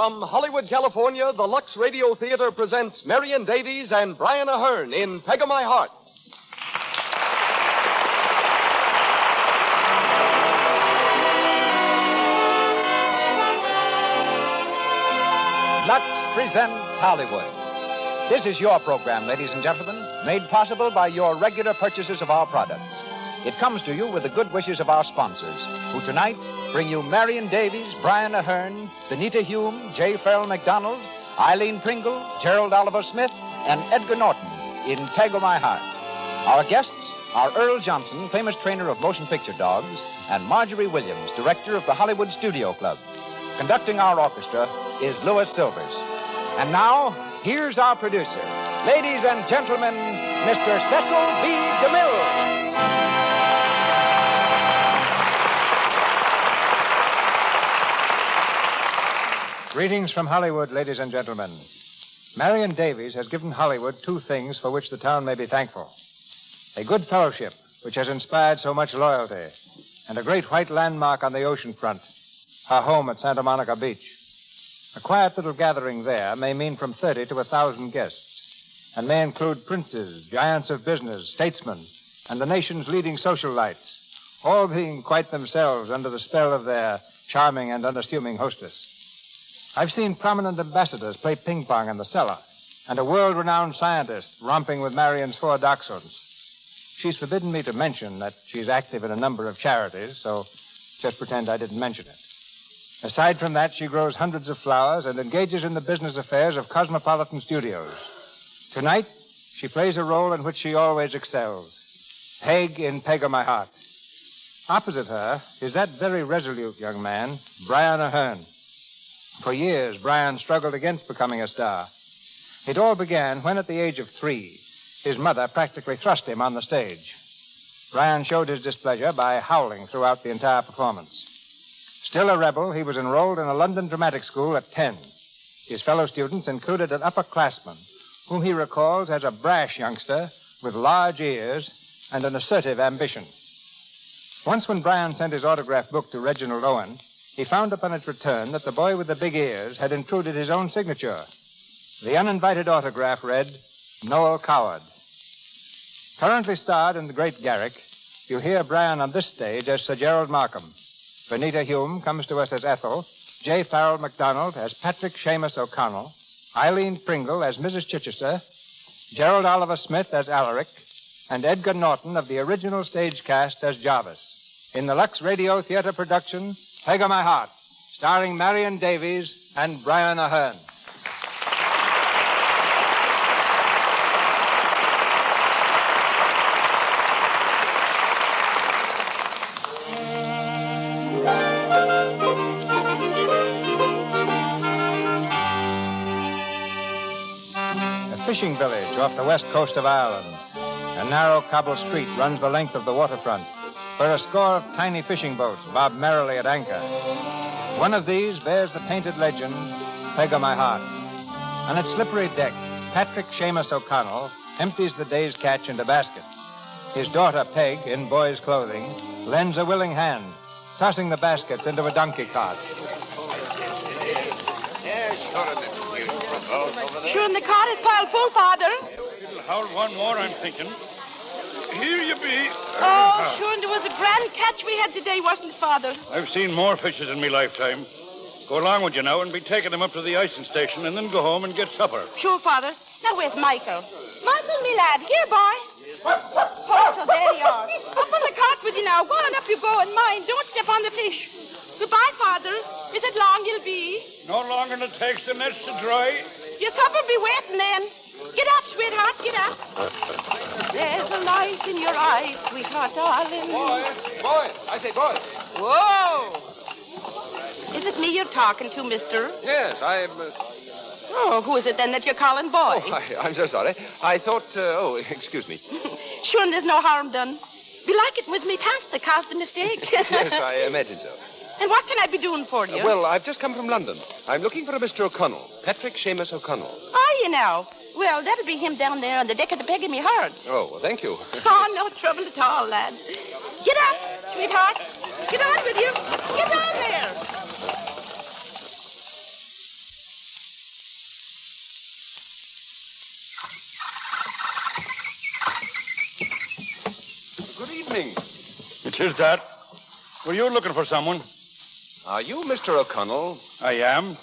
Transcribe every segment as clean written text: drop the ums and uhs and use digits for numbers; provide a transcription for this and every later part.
From Hollywood, California, the Lux Radio Theater presents Marion Davies and Brian Aherne in Peg of My Heart. Lux presents Hollywood. This is your program, ladies and gentlemen, made possible by your regular purchases of our products. It comes to you with the good wishes of our sponsors, who tonight bring you Marion Davies, Brian Aherne, Benita Hume, J. Farrell McDonald, Eileen Pringle, Gerald Oliver Smith, and Edgar Norton in Peg of My Heart. Our guests are Earl Johnson, famous trainer of motion picture dogs, and Marjorie Williams, director of the Hollywood Studio Club. Conducting our orchestra is Louis Silvers. And now, here's our producer. Ladies and gentlemen, Mr. Cecil B. DeMille. Greetings from Hollywood, ladies and gentlemen. Marion Davies has given Hollywood two things for which the town may be thankful. A good fellowship, which has inspired so much loyalty, and a great white landmark on the ocean front, her home at Santa Monica Beach. A quiet little gathering there may mean from 30 to 1,000 guests, and may include princes, giants of business, statesmen, and the nation's leading socialites, all being quite themselves under the spell of their charming and unassuming hostess. I've seen prominent ambassadors play ping pong in the cellar, and a world-renowned scientist romping with Marion's 4 dachshunds. She's forbidden me to mention that she's active in a number of charities, so just pretend I didn't mention it. Aside from that, she grows hundreds of flowers and engages in the business affairs of Cosmopolitan Studios. Tonight, she plays a role in which she always excels. Peg in Peg of My Heart. Opposite her is that very resolute young man, Brian Aherne. For years, Brian struggled against becoming a star. It all began when, at the age of 3, his mother practically thrust him on the stage. Brian showed his displeasure by howling throughout the entire performance. Still a rebel, he was enrolled in a London dramatic school at 10. His fellow students included an upperclassman, whom he recalls as a brash youngster with large ears and an assertive ambition. Once when Brian sent his autograph book to Reginald Owen, he found upon its return that the boy with the big ears had intruded his own signature. The uninvited autograph read, Noel Coward. Currently starred in The Great Garrick, you hear Brian on this stage as Sir Gerald Markham. Benita Hume comes to us as Ethel, J. Farrell McDonald as Patrick Seamus O'Connell, Eileen Pringle as Mrs. Chichester, Gerald Oliver Smith as Alaric, and Edgar Norton of the original stage cast as Jarvis. In the Lux Radio Theater production, Peg of My Heart, starring Marion Davies and Brian Aherne. A fishing village off the west coast of Ireland. A narrow cobbled street runs the length of the waterfront, where a score of tiny fishing boats bob merrily at anchor. One of these bears the painted legend, Peg of My Heart. On its slippery deck, Patrick Seamus O'Connell empties the day's catch into baskets. His daughter, Peg, in boy's clothing, lends a willing hand, tossing the baskets into a donkey cart. Sure, and the cart is piled full, Father. It'll hold one more, I'm thinking. Here you be. Oh, sure, and there was a grand catch we had today, wasn't it, Father? I've seen more fishes in my lifetime. Go along with you now and be taking them up to the icing station and then go home and get supper. Sure, Father. Now, where's Michael? Michael, me lad. Here, boy. Oh, so there you are. Up on the cart with you now. Go on, up you go, and mind, don't step on the fish. Goodbye, Father. Is it long you'll be? No longer than it takes the nets to dry. Your supper'll be waiting then. Get up, sweetheart, get up. There's a light in your eyes, sweetheart, darling. Boy, I say boy. Whoa. Is it me you're talking to, mister? Yes, I'm... Oh, who is it then that you're calling boy? Oh, I'm so sorry. I thought, excuse me. Sure, and there's no harm done. Be like it with me past that caused the mistake. Yes, I imagine so. And what can I be doing for you? Well, I've just come from London. I'm looking for a Mr. O'Connell, Patrick Seamus O'Connell. Are you now? Well, that'll be him down there on the deck of the Peg of Me Heart. Oh, well, thank you. Oh, no trouble at all, lad. Get up, sweetheart. Get on with you. Get on there. 'Tis that. Were you looking for someone? Are you Mr. O'Connell? I am.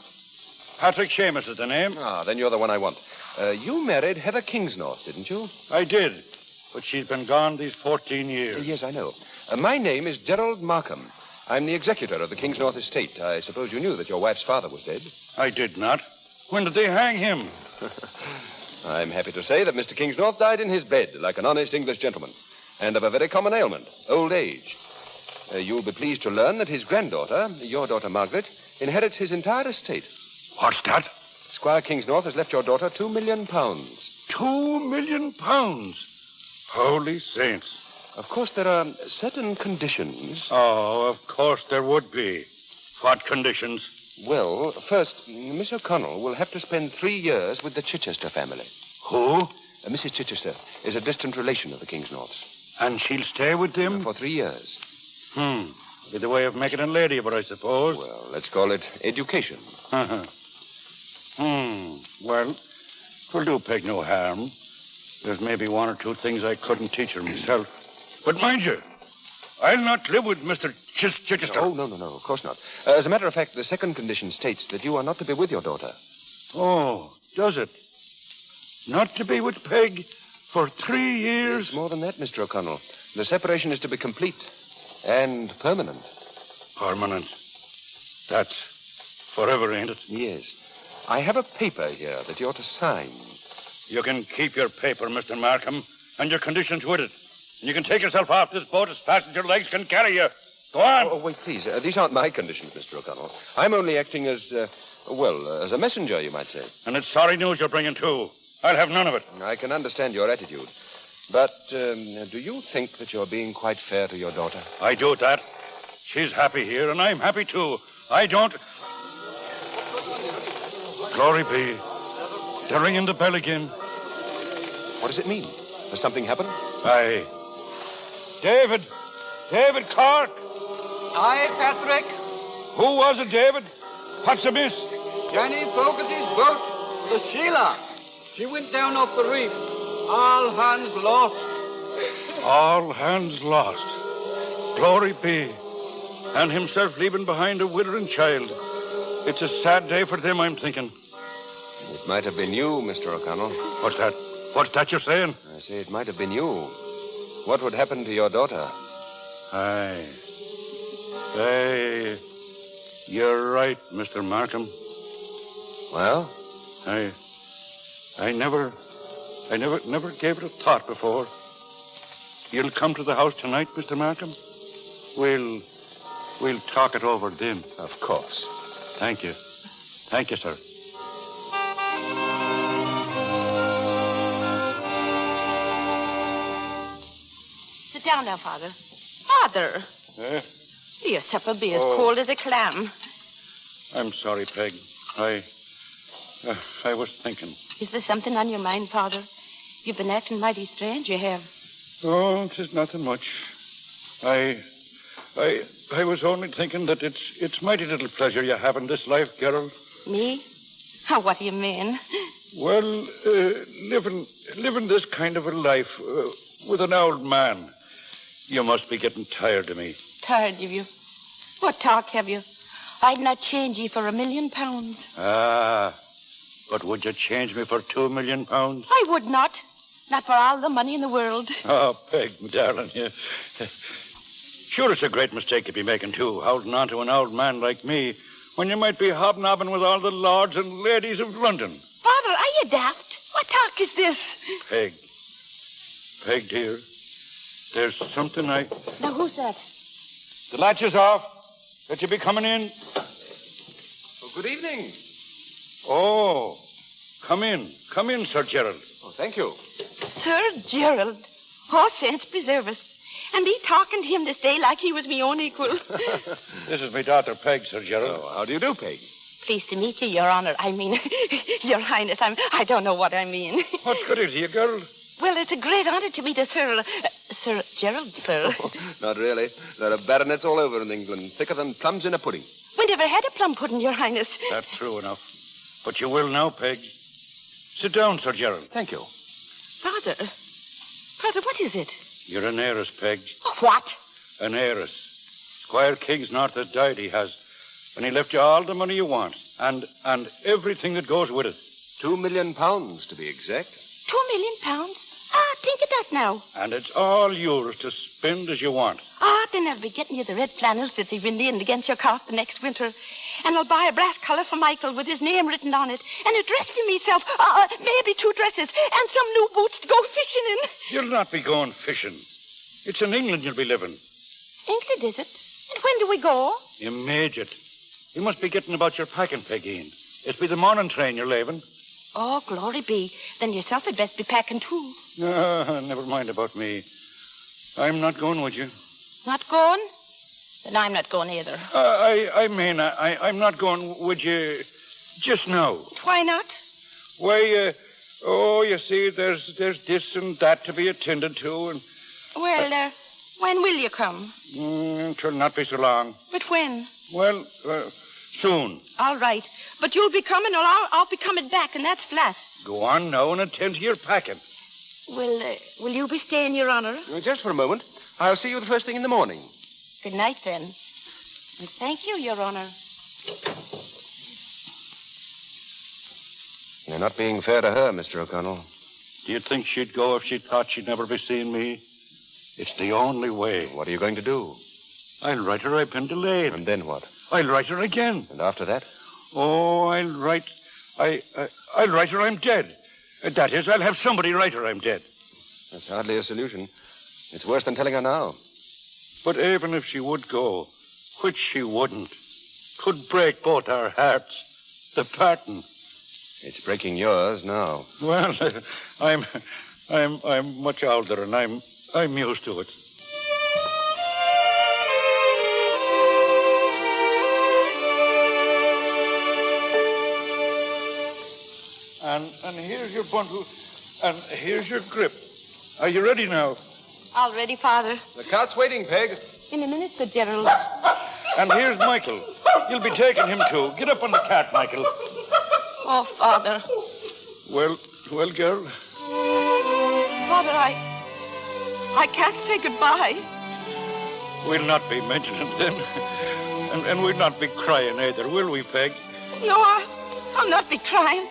Patrick Seamus is the name. Ah, then you're the one I want. You married Heather Kingsnorth, didn't you? I did. But she's been gone these 14 years. Yes, I know. My name is Gerald Markham. I'm the executor of the Kingsnorth estate. I suppose you knew that your wife's father was dead. I did not. When did they hang him? I'm happy to say that Mr. Kingsnorth died in his bed, like an honest English gentleman, and of a very common ailment, old age. You'll be pleased to learn that his granddaughter, your daughter Margaret, inherits his entire estate. What's that? Squire Kingsnorth has left your daughter £2 million. £2 million? Holy saints. Of course, there are certain conditions. Oh, of course there would be. What conditions? Well, first, Miss O'Connell will have to spend 3 years with the Chichester family. Who? Mrs. Chichester is a distant relation of the Kingsnorths. And she'll stay with them? For 3 years. Be the way of making a lady of her, I suppose. Well, let's call it education. Well, 'twill do Peg no harm. There's maybe 1 or 2 things I couldn't teach her myself. But mind you, I'll not live with Mr. Chichester. Oh, no, of course not. As a matter of fact, the second condition states that you are not to be with your daughter. Oh, does it? Not to be with Peg for 3 years? It's more than that, Mr. O'Connell. The separation is to be complete and permanent. Permanent? That's forever, ain't it? Yes. I have a paper here that you're to sign. You can keep your paper, Mr. Markham, and your conditions with it. And you can take yourself off this boat as fast as your legs can carry you. Go on. Oh, wait, please. These aren't my conditions, Mr. O'Connell. I'm only acting as, as a messenger, you might say. And it's sorry news you're bringing, too. I'll have none of it. I can understand your attitude. But do you think that you're being quite fair to your daughter? I do that. She's happy here, and I'm happy, too. I don't... Glory be. They're ringing the bell again. What does it mean? Has something happened? Aye. David Cork. Aye, Patrick. Who was it, David? What's amiss? Johnny Fogarty's boat, the Sheila. She went down off the reef. All hands lost. All hands lost. Glory be. And himself leaving behind a widow and child. It's a sad day for them, I'm thinking. It might have been you, Mr. O'Connell. What's that? What's that you're saying? I say it might have been you. What would happen to your daughter? Aye. You're right, Mr. Markham. Well? I never gave it a thought before. You'll come to the house tonight, Mr. Markham? We'll talk it over then. Of course. Thank you. Thank you, sir. Sit down now, Father. Father. Your supper be as cold as a clam. I'm sorry, Peg. I was thinking. Is there something on your mind, Father? You've been acting mighty strange, you have. Oh, 'tis nothing much. I was only thinking that it's mighty little pleasure you have in this life, Gerald. Me? Oh, what do you mean? Well, living this kind of a life with an old man. You must be getting tired of me. Tired of you? What talk have you? I'd not change ye for £1 million. But would you change me for £2 million? I would not. Not for all the money in the world. Oh, Peg, darling, you... Sure, it's a great mistake you'd be making, too, holding on to an old man like me when you might be hobnobbing with all the lords and ladies of London. Father, are you daft? What talk is this? Peg, dear, there's something I... Now, who's that? The latch is off. That you be coming in? Oh, good evening. Oh, come in, Sir Gerald. Oh, thank you. Sir Gerald. Oh, saints preserve us. And me talking to him this day like he was me own equal. This is my daughter, Peg, Sir Gerald. Oh, how do you do, Peg? Pleased to meet you, Your Honor. I mean, Your Highness. I don't know what I mean. What's good is you, girl? Well, it's a great honor to meet a Sir Gerald, sir. Oh, not really. There are baronets all over in England, thicker than plums in a pudding. We never had a plum pudding, Your Highness. That's true enough. But you will now, Peg. Sit down, Sir Gerald. Thank you. Father, what is it? You're an heiress, Peg. Oh, what? an heiress. Squire Kingsnorth has died, he has. And he left you all the money you want. And everything that goes with it. £2 million, to be exact. £2 million? Think of that now. And it's all yours to spend as you want. Then I'll be getting you the red flannels that they've been in against your cart the next winter. And I'll buy a brass collar for Michael with his name written on it. And a dress for myself. Maybe 2 dresses. And some new boots to go fishing in. You'll not be going fishing. It's in England you'll be living. England, is it? And when do we go? Immediate. You must be getting about your packing, Peggy. It's be the morning train you're leaving. Oh, glory be. Then yourself had best be packing, too. Never mind about me. I'm not going with you. Not going? Then I'm not going either. I'm not going with you just now. Why not? Why, you see, there's this and that to be attended to, and... Well, when will you come? It'll not be so long. But when? Well, soon. All right. But you'll be coming, or I'll be coming back, and that's flat. Go on now and attend to your packing. Will you be staying, Your Honor? Just for a moment. I'll see you the first thing in the morning. Good night, then. And thank you, Your Honor. You're not being fair to her, Mr. O'Connell. Do you think she'd go if she thought she'd never be seeing me? It's the only way. What are you going to do? I'll write her I've been delayed. And then what? I'll write her again. And after that? Oh, I'll write her I'm dead. That is, I'll have somebody write her I'm dead. That's hardly a solution. It's worse than telling her now. But even if she would go, which she wouldn't, could break both our hearts. The parting. It's breaking yours now. Well, I'm much older, and I'm used to it. And here's your bundle, and here's your grip. Are you ready now? All ready, Father. The cart's waiting, Peg. In a minute, Sir Gerald. And here's Michael. You'll be taking him, too. Get up on the cart, Michael. Oh, Father. Well, girl. Father, I can't say goodbye. We'll not be mentioning them. And we'll not be crying either, will we, Peg? No, I'll not be crying.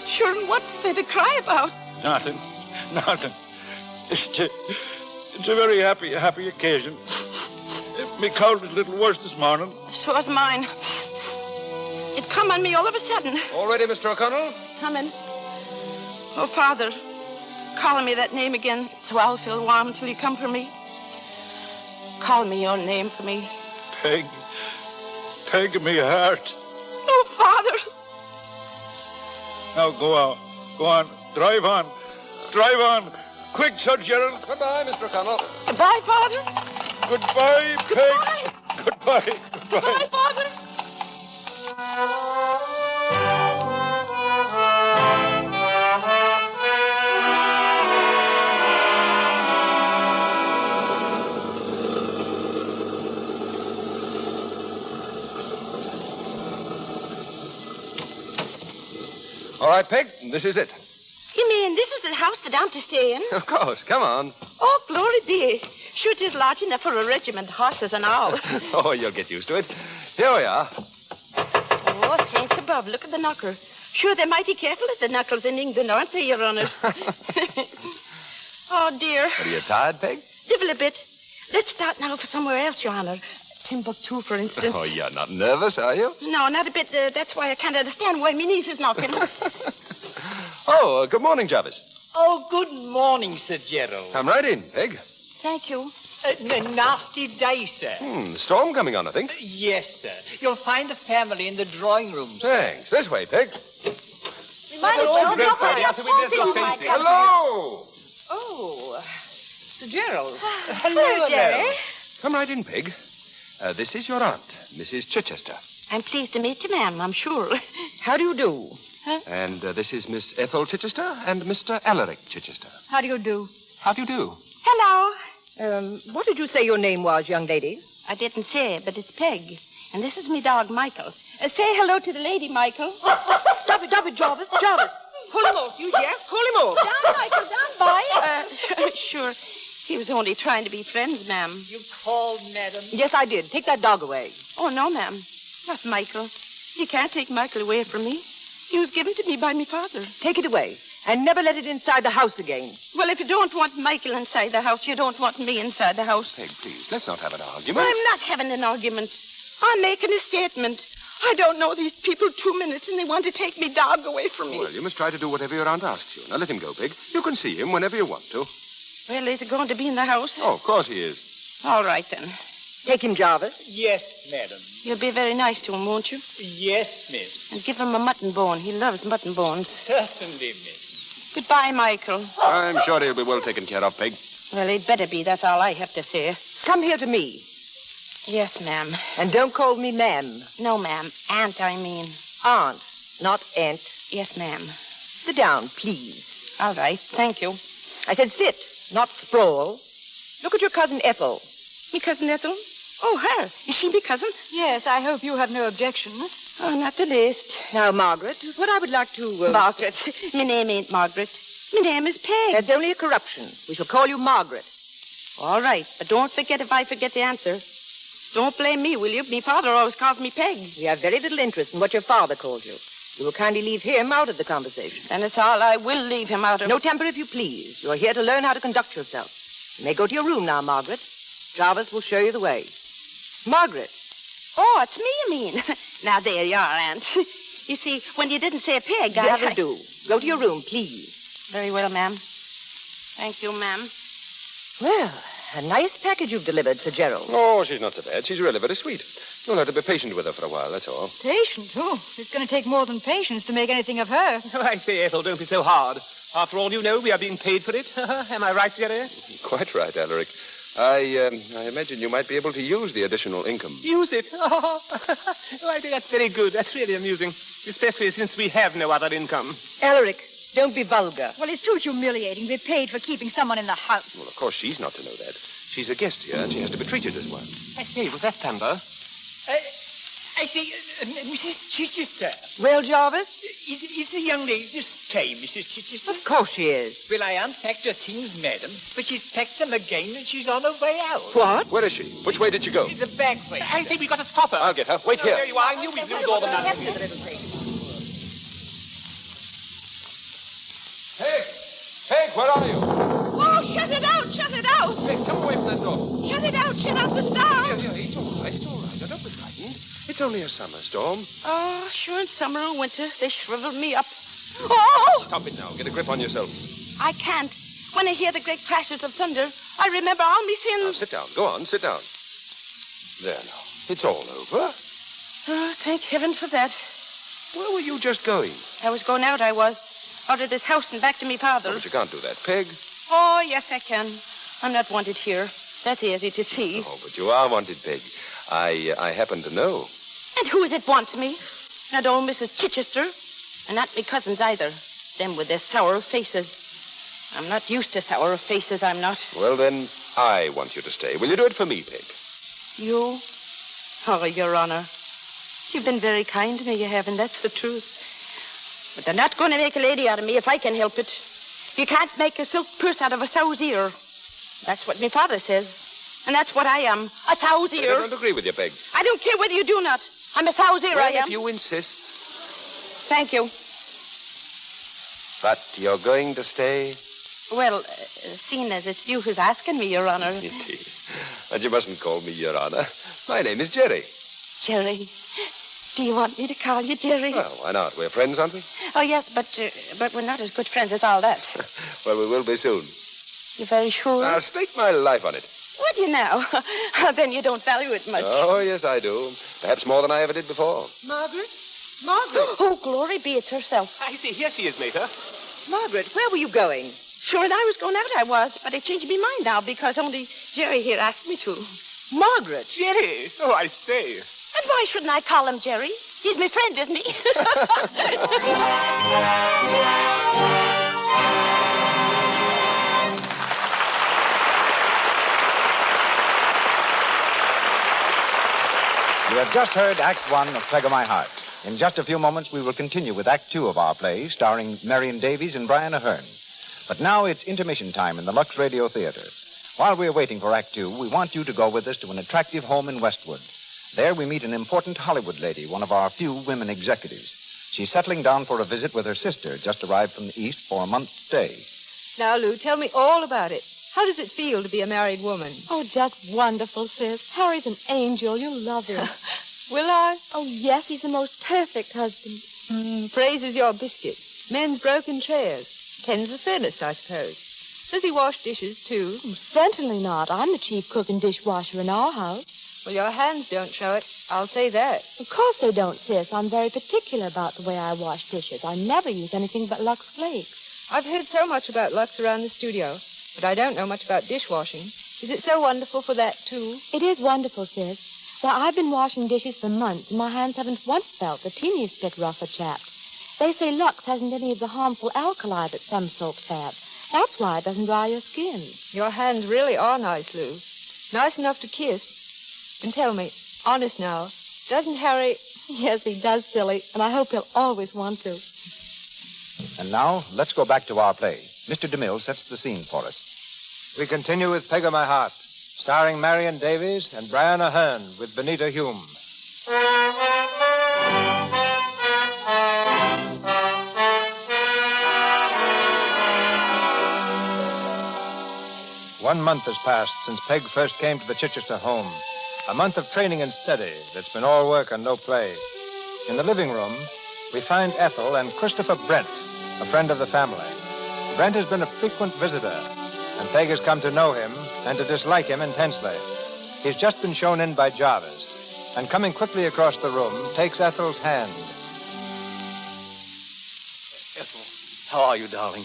Sure, and what's there to cry about? Nothing. It's a very happy occasion. Me cold is a little worse this morning. So is mine. It come on me all of a sudden. All ready, Mr. O'Connell? Coming. Oh, Father, call me that name again so I'll feel warm until you come for me. Call me your name for me. Peg of me heart. Oh, Father. Now, go on. Drive on. Quick, Sir Gerald. Goodbye, Mr. O'Connell. Goodbye, Father. Goodbye, Peg. Goodbye. Goodbye, Father. All right, Peg, this is it. You mean this is the house that I'm to stay in? Of course, come on. Oh, glory be. Sure, it is large enough for a regiment, horses and all. Oh, you'll get used to it. Here we are. Oh, saints above, look at the knocker. Sure, they're mighty careful at the knuckles in England, aren't they, Your Honor? Oh, dear. Are you tired, Peg? Divil a bit. Let's start now for somewhere else, Your Honor. Timbuktu, for instance. Oh, you're not nervous, are you? No, not a bit. That's why I can't understand why my niece is knocking. Oh, good morning, Jarvis. Oh, good morning, Sir Gerald. Come right in, Peg. Thank you. A nasty day, sir. Storm coming on, I think. Yes, sir. You'll find the family in the drawing room, sir. Thanks. This way, Peg. Hello! Oh, Sir Gerald. Hello, Jerry. Come right in, Peg. This is your aunt, Mrs. Chichester. I'm pleased to meet you, ma'am, I'm sure. How do you do? And this is Miss Ethel Chichester and Mr. Alaric Chichester. How do you do? How do you do? Hello. What did you say your name was, young lady? I didn't say, but it's Peg. And this is me dog, Michael. Say hello to the lady, Michael. Stop it, Jarvis. Jarvis. Pull him off, you hear? Pull him off. Down, Michael, down, boy. Sure. He was only trying to be friends, ma'am. You called, madam. Yes, I did. Take that dog away. Oh, no, ma'am. Not Michael. You can't take Michael away from me. He was given to me by my father. Take it away. And never let it inside the house again. Well, if you don't want Michael inside the house, you don't want me inside the house. Peg, please, let's not have an argument. I'm not having an argument. I'm making a statement. I don't know these people 2 minutes, and they want to take me dog away from me. Well, you must try to do whatever your aunt asks you. Now, let him go, Peg. You can see him whenever you want to. Well, is he going to be in the house? Oh, of course he is. All right, then. Take him, Jarvis. Yes, madam. You'll be very nice to him, won't you? Yes, miss. And give him a mutton bone. He loves mutton bones. Certainly, miss. Goodbye, Michael. I'm sure he'll be well taken care of, Peg. Well, he'd better be. That's all I have to say. Come here to me. Yes, ma'am. And don't call me ma'am. No, ma'am. Aunt, I mean. Aunt, not aunt. Yes, ma'am. Sit down, please. All right. Thank you. I said sit, not sprawl. Look at your cousin Ethel. Me cousin Ethel? Oh, her. Is she me cousin? Yes, I hope you have no objection. Oh, not the least. Now, Margaret, what I would like to... Margaret. My name ain't Margaret. My name is Peg. That's only a corruption. We shall call you Margaret. All right, but don't forget if I forget the answer. Don't blame me, will you? Me father always calls me Peg. We have very little interest in what your father called you. You will kindly leave him out of the conversation. Then it's all I will leave him out of. No temper, if you please. You're here to learn how to conduct yourself. You may go to your room now, Margaret. Jarvis will show you the way. Margaret. Oh, it's me, you mean? Now, there you are, Aunt. You see, when you didn't say Peg, That'll do. Go to your room, please. Very well, ma'am. Thank you, ma'am. Well, a nice package you've delivered, Sir Gerald. Oh, she's not so bad. She's really very sweet. You'll have to be patient with her for a while, that's all. Patient? Oh, it's going to take more than patience to make anything of her. Oh, I say, Ethel, don't be so hard. After all, you know we are being paid for it. Am I right, Jerry? Quite right, Alaric. I imagine you might be able to use the additional income. Use it? Oh, I think that's very good. That's really amusing, especially since we have no other income. Alaric, don't be vulgar. Well, it's too humiliating to be paid for keeping someone in the house. Well, of course, she's not to know that. She's a guest here, and she has to be treated as one. I say, was that thunder? I say, Mrs. Chichester. Well, Jarvis? Is the young lady to stay, Mrs. Chichester? Of course she is. Well, I unpacked her things, madam, but she's packed them again and she's on her way out. What? Where is she? Which way did she go? The back way. I think we got to stop her. I'll get her. Wait here. There you are. I knew we'd lose all the money. Peg, where are you? Oh, shut it out! Shut it out! Peg, come away from that door. Shut it out! Shut out the storm! Here, it's all right. It's all right. Now, don't be frightened. It's only a summer storm. Oh, sure, in summer or winter, they shrivel me up. Oh! Stop it now. Get a grip on yourself. I can't. When I hear the great crashes of thunder, I remember all me Now, sins. sit down. Go on, sit down. There now. It's all over. Oh, thank heaven for that. Where were you just going? I was going out, I was. Out of this house and back to me father. Oh, but you can't do that, Peg. Oh, yes, I can. I'm not wanted here. That's easy to see. Oh, but you are wanted, Peg. I happen to know. And who is it wants me? Not old Mrs. Chichester. And not me cousins either. Them with their sour faces. I'm not used to sour faces, I'm not. Well, then, I want you to stay. Will you do it for me, Peg? You? Oh, Your Honor. You've been very kind to me, you have, and that's the truth. But they're not going to make a lady out of me if I can help it. You can't make a silk purse out of a sow's ear. That's what my father says. And that's what I am, a sow's ear. I don't agree with you, Peg. I don't care whether you do not. I'm a sow's ear, Well, I am. if you insist. Thank you. But you're going to stay? Well, seeing as it's you who's asking me, Your Honor. It is. But you mustn't call me Your Honor. My name is Jerry. Jerry. Do you want me to call you Jerry? Well, why not? We're friends, aren't we? Oh, yes, but we're not as good friends as all that. Well, we will be soon. You're very sure? I'll stake my life on it. Would you now? Then you don't value it much. Oh, yes, I do. Perhaps more than I ever did before. Margaret? Margaret? Oh, glory be, it's herself. I see. Here she is, Mater. Margaret, where were you going? Sure, and I was going out, I was, but I changed my mind now because only Jerry here asked me to. Margaret? Jerry. Oh, I say. And why shouldn't I call him Jerry? He's my friend, isn't he? You have just heard Act One of Peg of My Heart. In just a few moments, we will continue with Act Two of our play, starring Marion Davies and Brian Aherne. But now it's intermission time in the Lux Radio Theater. While we're waiting for Act Two, we want you to go with us to an attractive home in Westwood. There we meet an important Hollywood lady, one of our few women executives. She's settling down for a visit with her sister, just arrived from the East for a month's stay. Now, Lou, tell me all about it. How does it feel to be a married woman? Oh, just wonderful, sis. Harry's an angel. You'll love him. Will I? Oh, yes, he's the most perfect husband. Praises your biscuit. Mends broken chairs. Tends the furnace, I suppose. Does he wash dishes, too? Oh, certainly not. I'm the chief cook and dishwasher in our house. Well, your hands don't show it. I'll say that. Of course they don't, sis. I'm very particular about the way I wash dishes. I never use anything but Lux Flakes. I've heard so much about Lux around the studio, but I don't know much about dishwashing. Is it so wonderful for that, too? It is wonderful, sis. Well, I've been washing dishes for months, and my hands haven't once felt the teeniest bit rough or chapped. They say Lux hasn't any of the harmful alkali that some soaps have. That's why it doesn't dry your skin. Your hands really are nice, Lou. Nice enough to kiss. And tell me, honest now, doesn't Harry... Yes, he does, silly, and I hope he'll always want to. And now, let's go back to our play. Mr. DeMille sets the scene for us. We continue with Peg o' My Heart, starring Marion Davies and Brian Aherne with Benita Hume. One month has passed since Peg first came to the Chichester home. A month of training and study that's been all work and no play. In the living room, we find Ethel and Christopher Brent, a friend of the family. Brent has been a frequent visitor, and Peg has come to know him and to dislike him intensely. He's just been shown in by Jarvis, and coming quickly across the room, takes Ethel's hand. Ethel, how are you, darling?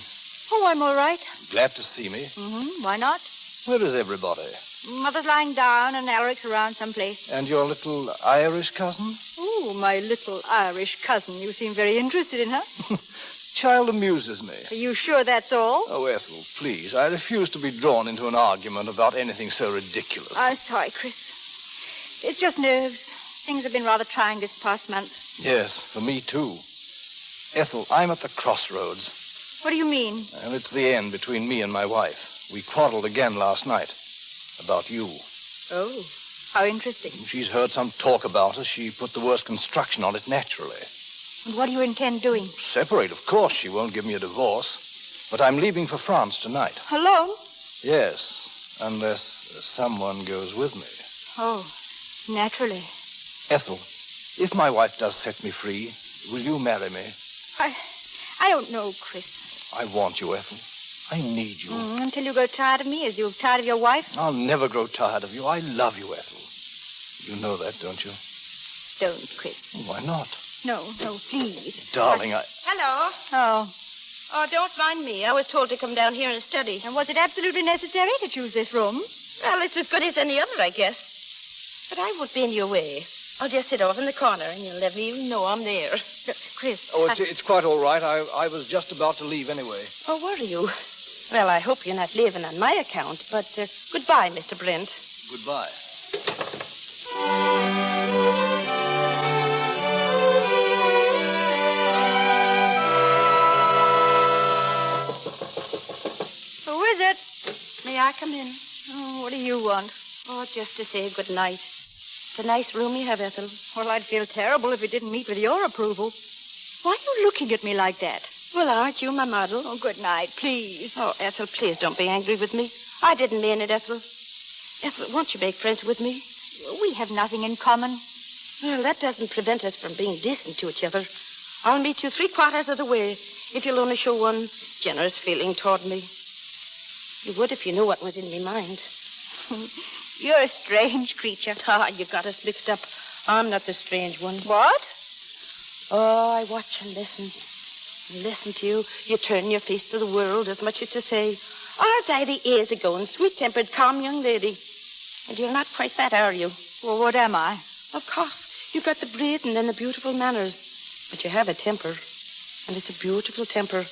Oh, I'm all right. Glad to see me. Mm-hmm. Why not? Where is everybody? Mother's lying down and Alaric's around someplace. And your little Irish cousin? Oh, my little Irish cousin. You seem very interested in her. Child amuses me. Are you sure that's all? Oh, Ethel, please. I refuse to be drawn into an argument about anything so ridiculous. I'm sorry, Chris. It's just nerves. Things have been rather trying this past month. Yes, for me, too. Ethel, I'm at the crossroads. What do you mean? And it's the end between me and my wife. We quarreled again last night. About you. Oh, how interesting. She's heard some talk about us. She put the worst construction on it naturally. And what do you intend doing? Separate, of course. She won't give me a divorce. But I'm leaving for France tonight. Alone? Yes, unless someone goes with me. Oh, naturally. Ethel, if my wife does set me free, will you marry me? I don't know, Chris. I want you, Ethel. I need you. Until you grow tired of me, as you're tired of your wife? I'll never grow tired of you. I love you, Ethel. You know that, don't you? Don't, Chris. Why not? No, please. Darling, Hello. Oh. Oh, don't mind me. I was told to come down here and study. And was it absolutely necessary to choose this room? Well, it's as good as any other, I guess. But I won't be in your way. I'll just sit off in the corner, and you'll never even know I'm there. Chris. Oh, it's quite all right. I was just about to leave anyway. Oh, were you? Well, I hope you're not leaving on my account, but goodbye, Mr. Brent. Goodbye. Who is it? May I come in? Oh, what do you want? Oh, just to say good night. It's a nice room you have, Ethel. Well, I'd feel terrible if it didn't meet with your approval. Why are you looking at me like that? Well, aren't you my model? Oh, good night, please. Oh, Ethel, please don't be angry with me. I didn't mean it, Ethel. Ethel, won't you make friends with me? We have nothing in common. Well, that doesn't prevent us from being decent to each other. I'll meet you 3/4 of the way if you'll only show one generous feeling toward me. You would if you knew what was in my mind. You're a strange creature. Ah, you got us mixed up. I'm not the strange one. What? Oh, I watch and listen. And listen to you. You turn your face to the world as much as to say, aren't I the easygoing, sweet-tempered, calm young lady? And you're not quite that, are you? Well, what am I? Of course. You've got the breeding and the beautiful manners. But you have a temper. And it's a beautiful temper.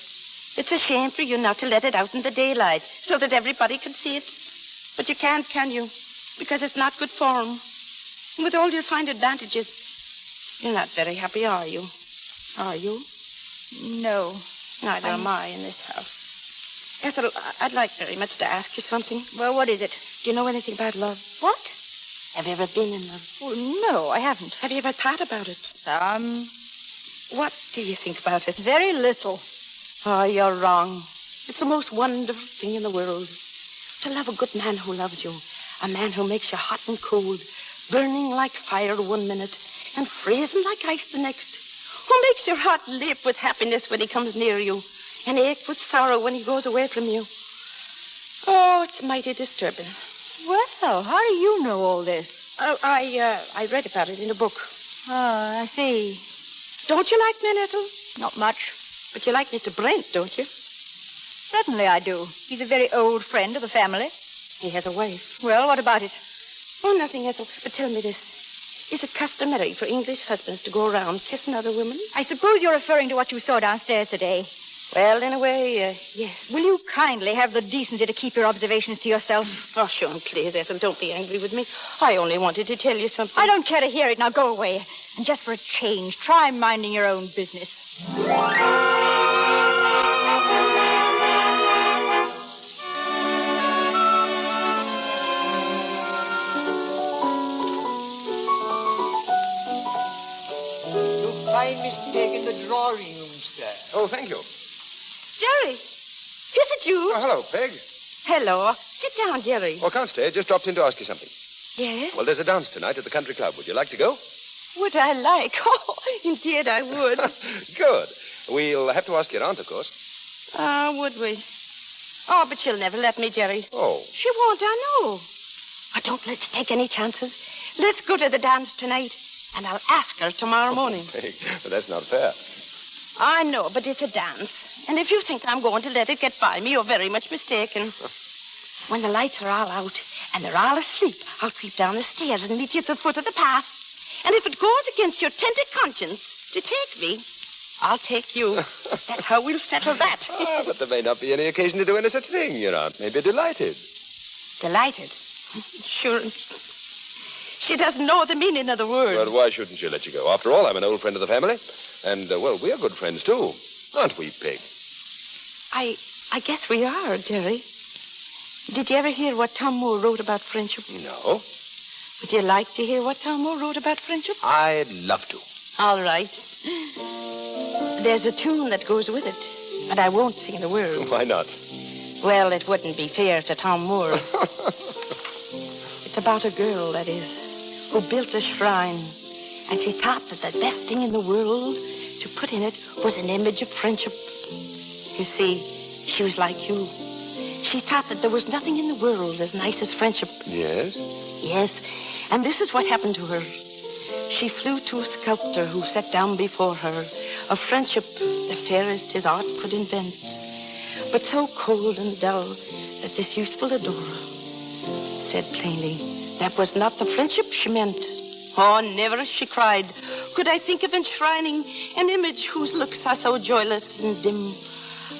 It's a shame for you not to let it out in the daylight so that everybody can see it. But you can't, can you? Because it's not good form. And with all your fine advantages, you're not very happy, are you? Are you? No. Neither am I in this house. Ethel, I'd like very much to ask you something. Well, what is it? Do you know anything about love? What? Have you ever been in love? Oh, no, I haven't. Have you ever thought about it? Some. What do you think about it? Very little. Oh, you're wrong. It's the most wonderful thing in the world. To love a good man who loves you. A man who makes you hot and cold, burning like fire 1 minute and freezing like ice the next. Who makes your heart leap with happiness when he comes near you and ache with sorrow when he goes away from you. Oh, it's mighty disturbing. Well, how do you know all this? Oh, I read about it in a book. Oh, I see. Don't you like men, Ethel? Not much. But you like Mr. Brent, don't you? Certainly I do. He's a very old friend of the family. He has a wife. Well, what about it? Oh, nothing, Ethel. But tell me this. Is it customary for English husbands to go around kissing other women? I suppose you're referring to what you saw downstairs today. Well, in a way, yes. Will you kindly have the decency to keep your observations to yourself? Oh, sure, please, Ethel, don't be angry with me. I only wanted to tell you something. I don't care to hear it. Now go away. And just for a change, try minding your own business. Find Miss Peg in the drawing room, sir. Oh, thank you. Jerry, is it you? Oh, hello, Peg. Hello. Sit down, Jerry. Oh, can't stay. Just dropped in to ask you something. Yes? Well, there's a dance tonight at the country club. Would you like to go? Would I like? Oh, indeed I would. Good. We'll have to ask your aunt, of course. Would we? Oh, but she'll never let me, Jerry. Oh. She won't, I know. Oh, don't let's take any chances. Let's go to the dance tonight, and I'll ask her tomorrow morning. Peg, but that's not fair. I know, but it's a dance. And if you think I'm going to let it get by me, you're very much mistaken. When the lights are all out and they're all asleep, I'll creep down the stairs and meet you at the foot of the path. And if it goes against your tender conscience to take me, I'll take you. That's how we'll settle that. But there may not be any occasion to do any such thing. Your aunt may be delighted. Delighted? Sure. She doesn't know the meaning of the word. Well, why shouldn't she let you go? After all, I'm an old friend of the family. And, well, we're good friends, too. Aren't we, Peg? I guess we are, Jerry. Did you ever hear what Tom Moore wrote about friendship? No. Would you like to hear what Tom Moore wrote about friendship? I'd love to. All right. There's a tune that goes with it, but I won't sing the words. Why not? Well, it wouldn't be fair to Tom Moore. It's about a girl, that is, who built a shrine, and she thought that the best thing in the world to put in it was an image of friendship. You see, she was like you. She thought that there was nothing in the world as nice as friendship. Yes? Yes, and this is what happened to her. She flew to a sculptor who set down before her a friendship the fairest his art could invent, but so cold and dull that this youthful adorer said plainly that was not the friendship she meant. Oh, never, she cried, could I think of enshrining an image whose looks are so joyless and dim.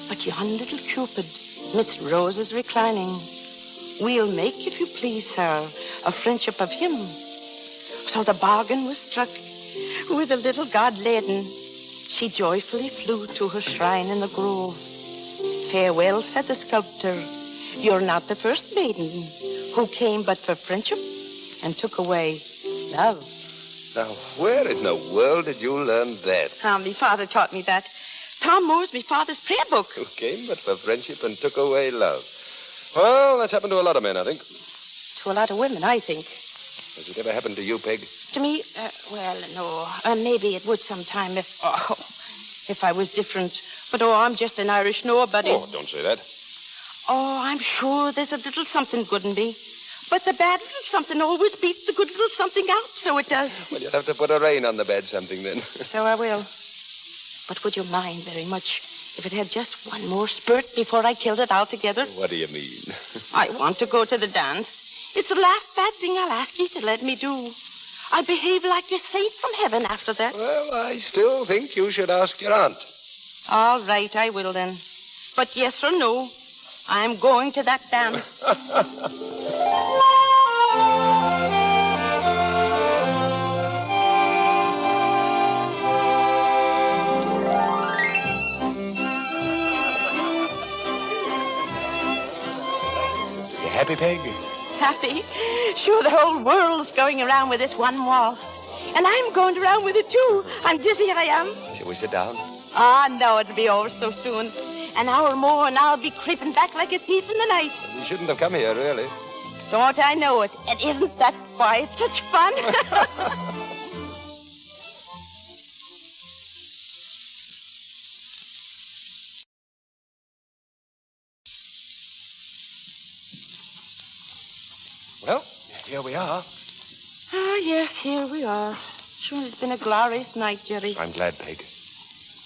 But yon little Cupid, midst roses reclining, we'll make, if you please, sir, a friendship of him. So the bargain was struck. With a little god laden, she joyfully flew to her shrine in the grove. Farewell, said the sculptor, you're not the first maiden who came but for friendship and took away love. Now, where in the world did you learn that? Me father taught me that. Tom Moore's me father's prayer book. Who came but for friendship and took away love. Well, that's happened to a lot of men, I think. To a lot of women, I think. Has it ever happened to you, Peg? To me? Well, no. Maybe it would sometime if I was different. But, I'm just an Irish nobody. Oh, don't say that. Oh, I'm sure there's a little something good in me. But the bad little something always beats the good little something out, so it does. Well, you'll have to put a rein on the bad something, then. So I will. But would you mind very much if it had just one more spurt before I killed it altogether? What do you mean? I want to go to the dance. It's the last bad thing I'll ask you to let me do. I'll behave like a saint from heaven after that. Well, I still think you should ask your aunt. All right, I will then. But yes or no, I'm going to that dance. Happy, Peg? Happy? Sure, the whole world's going around with this one waltz. And I'm going around with it, too. I'm dizzy, I am. Shall we sit down? Ah, no, it'll be over so soon. An hour more, and I'll be creeping back like a thief in the night. We shouldn't have come here, really. Don't I know it? And isn't that quiet such fun? Well, here we are. Oh, yes, here we are. Sure, it's been a glorious night, Jerry. I'm glad, Peg.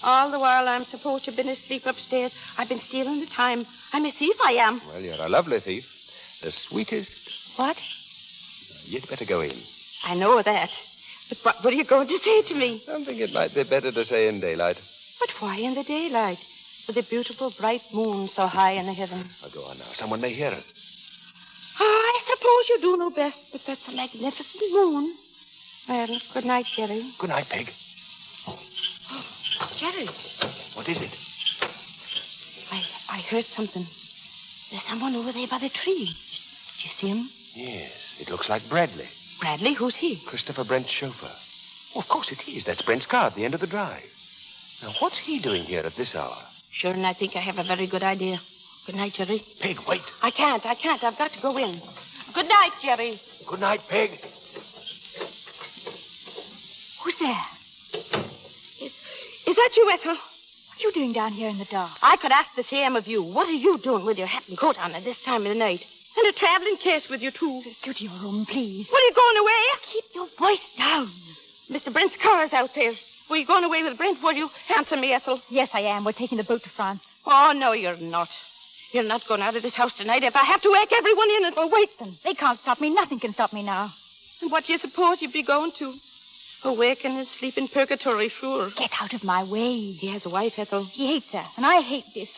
All the while I'm supposed to have been asleep upstairs, I've been stealing the time. I'm a thief, I am. Well, you're a lovely thief. The sweetest. What? You'd better go in. I know that. But what were you going to say to me? Something it might be better to say in daylight. But why in the daylight? With a beautiful bright moon so high in the heaven. Now, go on now. Someone may hear us. Oh, I suppose you do know best, but that's a magnificent moon. Well, good night, Jerry. Good night, Peg. Jerry. What is it? I heard something. There's someone over there by the tree. Do you see him? Yes, it looks like Bradley. Bradley? Who's he? Christopher Brent's chauffeur. Oh, of course it is. That's Brent's car at the end of the drive. Now, what's he doing here at this hour? Sure, and I think I have a very good idea. Good night, Jerry. Peg, wait. I can't. I've got to go in. Good night, Jerry. Good night, Peg. Who's there? Is that you, Ethel? What are you doing down here in the dark? I could ask the same of you. What are you doing with your hat and coat on at this time of the night? And a traveling case with you, too. Go to your room, please. What, are you going away? Keep your voice down. Mr. Brent's car is out there. Were you going away with Brent, were you? Answer me, Ethel. Yes, I am. We're taking the boat to France. Oh, no, you're not. You're not going out of this house tonight if I have to wake everyone in it. Well, wait then. They can't stop me. Nothing can stop me now. And what do you suppose you'd be going to? Awaken and sleep in purgatory, sure. Get out of my way. He has a wife, Ethel. He hates her, and I hate this.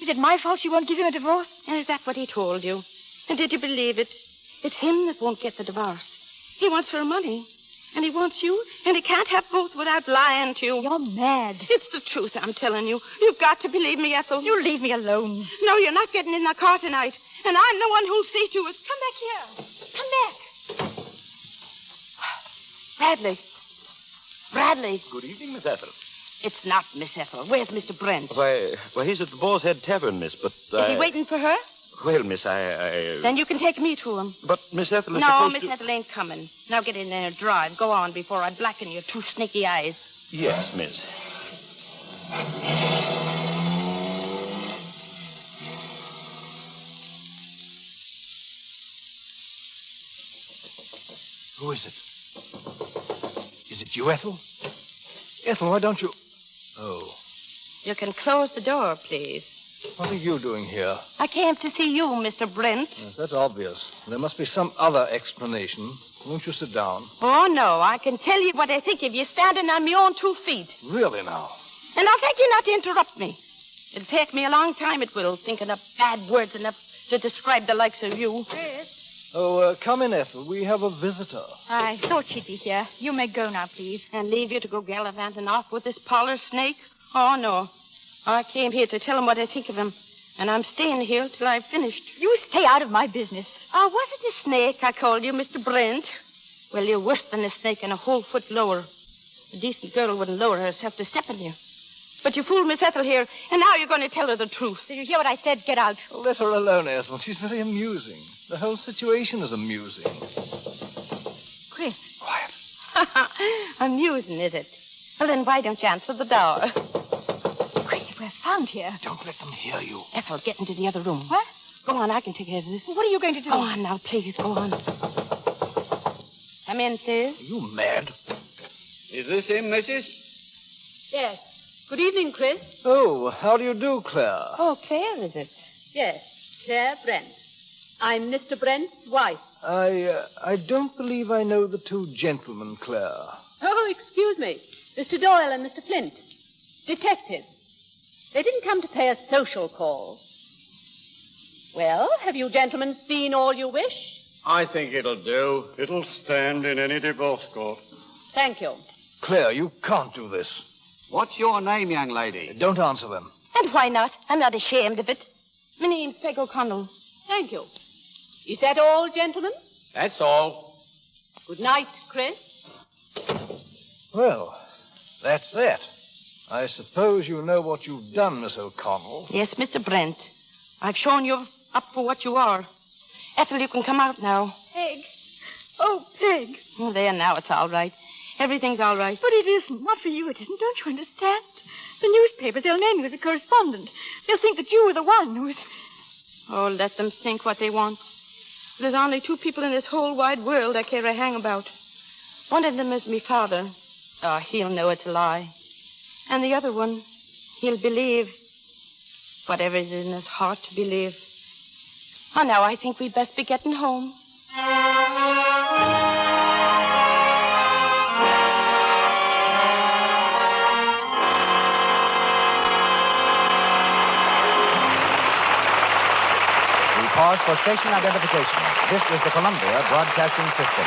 Is it my fault she won't give him a divorce? And is that what he told you? And did you believe it? It's him that won't get the divorce. He wants her money. And he wants you, and he can't have both without lying to you. You're mad. It's the truth, I'm telling you. You've got to believe me, Ethel. You leave me alone. No, you're not getting in the car tonight. And I'm the one who'll see to it. Come back here. Come back. Bradley. Good evening, Miss Ethel. It's not Miss Ethel. Where's Mr. Brent? Why, he's at the Boar's Head Tavern, miss, but... Is he waiting for her? Well, miss, Then you can take me to him. But Miss Ethel is No, supposed Miss to... Ethel ain't coming. Now get in there and drive. Go on before I blacken your two snaky eyes. Yes, miss. Who is it? Is it you, Ethel? Ethel, why don't you... Oh. You can close the door, please. What are you doing here? I came to see you, Mr. Brent. Yes, that's obvious. There must be some other explanation. Won't you sit down? Oh, no. I can tell you what I think of you standing on my own 2 feet. Really, now? And I'll thank you not to interrupt me. It'll take me a long time, it will, thinking of bad words enough to describe the likes of you. Yes. Oh, come in, Ethel. We have a visitor. I thought she'd be here. You may go now, please. And leave you to go gallivanting off with this parlor snake? Oh, no. I came here to tell him what I think of him. And I'm staying here till I've finished. You stay out of my business. Oh, was it a snake I called you, Mr. Brent? Well, you're worse than a snake and a whole foot lower. A decent girl wouldn't lower herself to step on you. But you fooled Miss Ethel here, and now you're going to tell her the truth. Did you hear what I said? Get out. Oh, let her alone, Ethel. She's very amusing. The whole situation is amusing. Chris. Quiet. Amusing, is it? Well, then why don't you answer the door? Chris, we're found here. Don't let them hear you. Ethel, get into the other room. What? Go on, I can take care of this. What are you going to do? Go on now, please, go on. Come in, please. Are you mad? Is this him, missus? Yes. Good evening, Chris. Oh, how do you do, Claire? Oh, Claire, is it? Yes, Claire Brent. I'm Mr. Brent's wife. I don't believe I know the two gentlemen, Claire. Oh, excuse me. Mr. Doyle and Mr. Flint. Detectives. They didn't come to pay a social call. Well, have you gentlemen seen all you wish? I think it'll do. It'll stand in any divorce court. Thank you. Claire, you can't do this. What's your name, young lady? Don't answer them. And why not? I'm not ashamed of it. My name's Peg O'Connell. Thank you. Is that all, gentlemen? That's all. Good night, Chris. Well, that's that. I suppose you know what you've done, Miss O'Connell. Yes, Mr. Brent. I've shown you up for what you are. Ethel, you can come out now. Peg. Oh, Peg. Oh, there, now it's all right. Everything's all right. But it isn't. Not for you, it isn't. Don't you understand? The newspapers, they'll name you as a correspondent. They'll think that you were the one who's... Oh, let them think what they want. There's only 2 people in this whole wide world I care a hang about. One of them is me father. Oh, he'll know it's a lie. And the other one, he'll believe whatever's in his heart to believe. Oh, now I think we'd best be getting home. We pause for station identification. This is the Columbia Broadcasting System.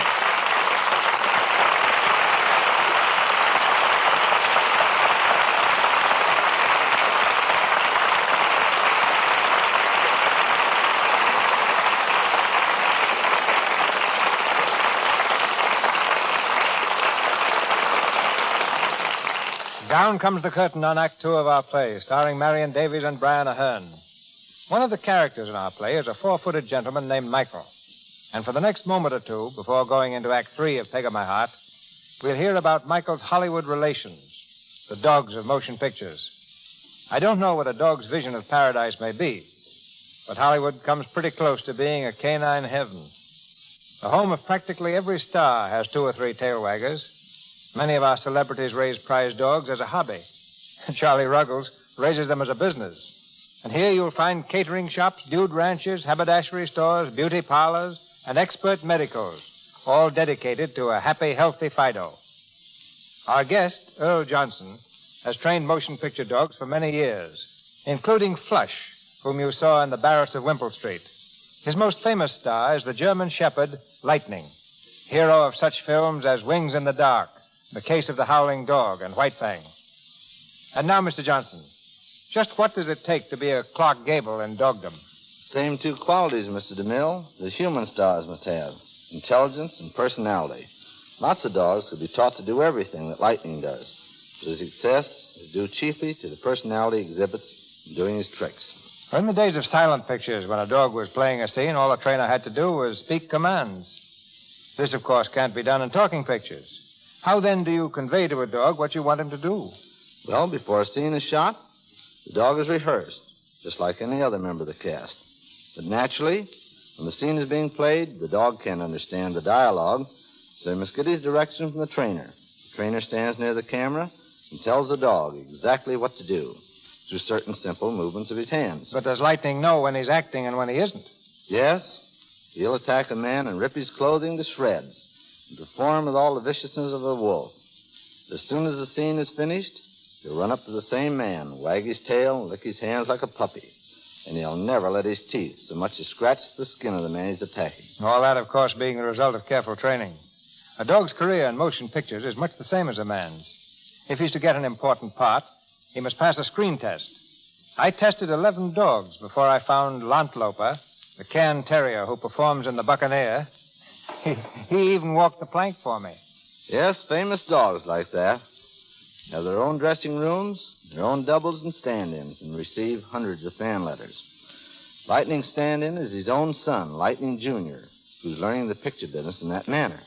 Down comes the curtain on Act 2 of our play, starring Marion Davies and Brian Aherne. One of the characters in our play is a 4-footed gentleman named Michael. And for the next moment or two, before going into Act 3 of Peg of My Heart, we'll hear about Michael's Hollywood relations, the dogs of motion pictures. I don't know what a dog's vision of paradise may be, but Hollywood comes pretty close to being a canine heaven. The home of practically every star has 2 or 3 tail waggers. Many of our celebrities raise prize dogs as a hobby. Charlie Ruggles raises them as a business. And here you'll find catering shops, dude ranches, haberdashery stores, beauty parlors, and expert medicos, all dedicated to a happy, healthy Fido. Our guest, Earl Johnson, has trained motion picture dogs for many years, including Flush, whom you saw in the Barretts of Wimple Street. His most famous star is the German shepherd, Lightning, hero of such films as Wings in the Dark, The Case of the Howling Dog, and White Fang. And now, Mr. Johnson, just what does it take to be a Clark Gable in dogdom? Same 2 qualities, Mr. DeMille, that human stars must have. Intelligence and personality. Lots of dogs could be taught to do everything that Lightning does. But his success is due chiefly to the personality he exhibits in doing his tricks. In the days of silent pictures, when a dog was playing a scene, all a trainer had to do was speak commands. This, of course, can't be done in talking pictures. How, then, do you convey to a dog what you want him to do? Well, before a scene is shot, the dog is rehearsed, just like any other member of the cast. But naturally, when the scene is being played, the dog can't understand the dialogue, so he must get his direction from the trainer. The trainer stands near the camera and tells the dog exactly what to do through certain simple movements of his hands. But does Lightning know when he's acting and when he isn't? Yes. He'll attack a man and rip his clothing to shreds and perform with all the viciousness of a wolf. As soon as the scene is finished, he'll run up to the same man, wag his tail, and lick his hands like a puppy. And he'll never let his teeth so much as scratch the skin of the man he's attacking. All that, of course, being the result of careful training. A dog's career in motion pictures is much the same as a man's. If he's to get an important part, he must pass a screen test. I tested 11 dogs before I found Lantloper, the Cairn Terrier who performs in The Buccaneer. He even walked the plank for me. Yes, famous dogs like that have their own dressing rooms, their own doubles and stand-ins, and receive hundreds of fan letters. Lightning's stand-in is his own son, Lightning Jr., who's learning the picture business in that manner.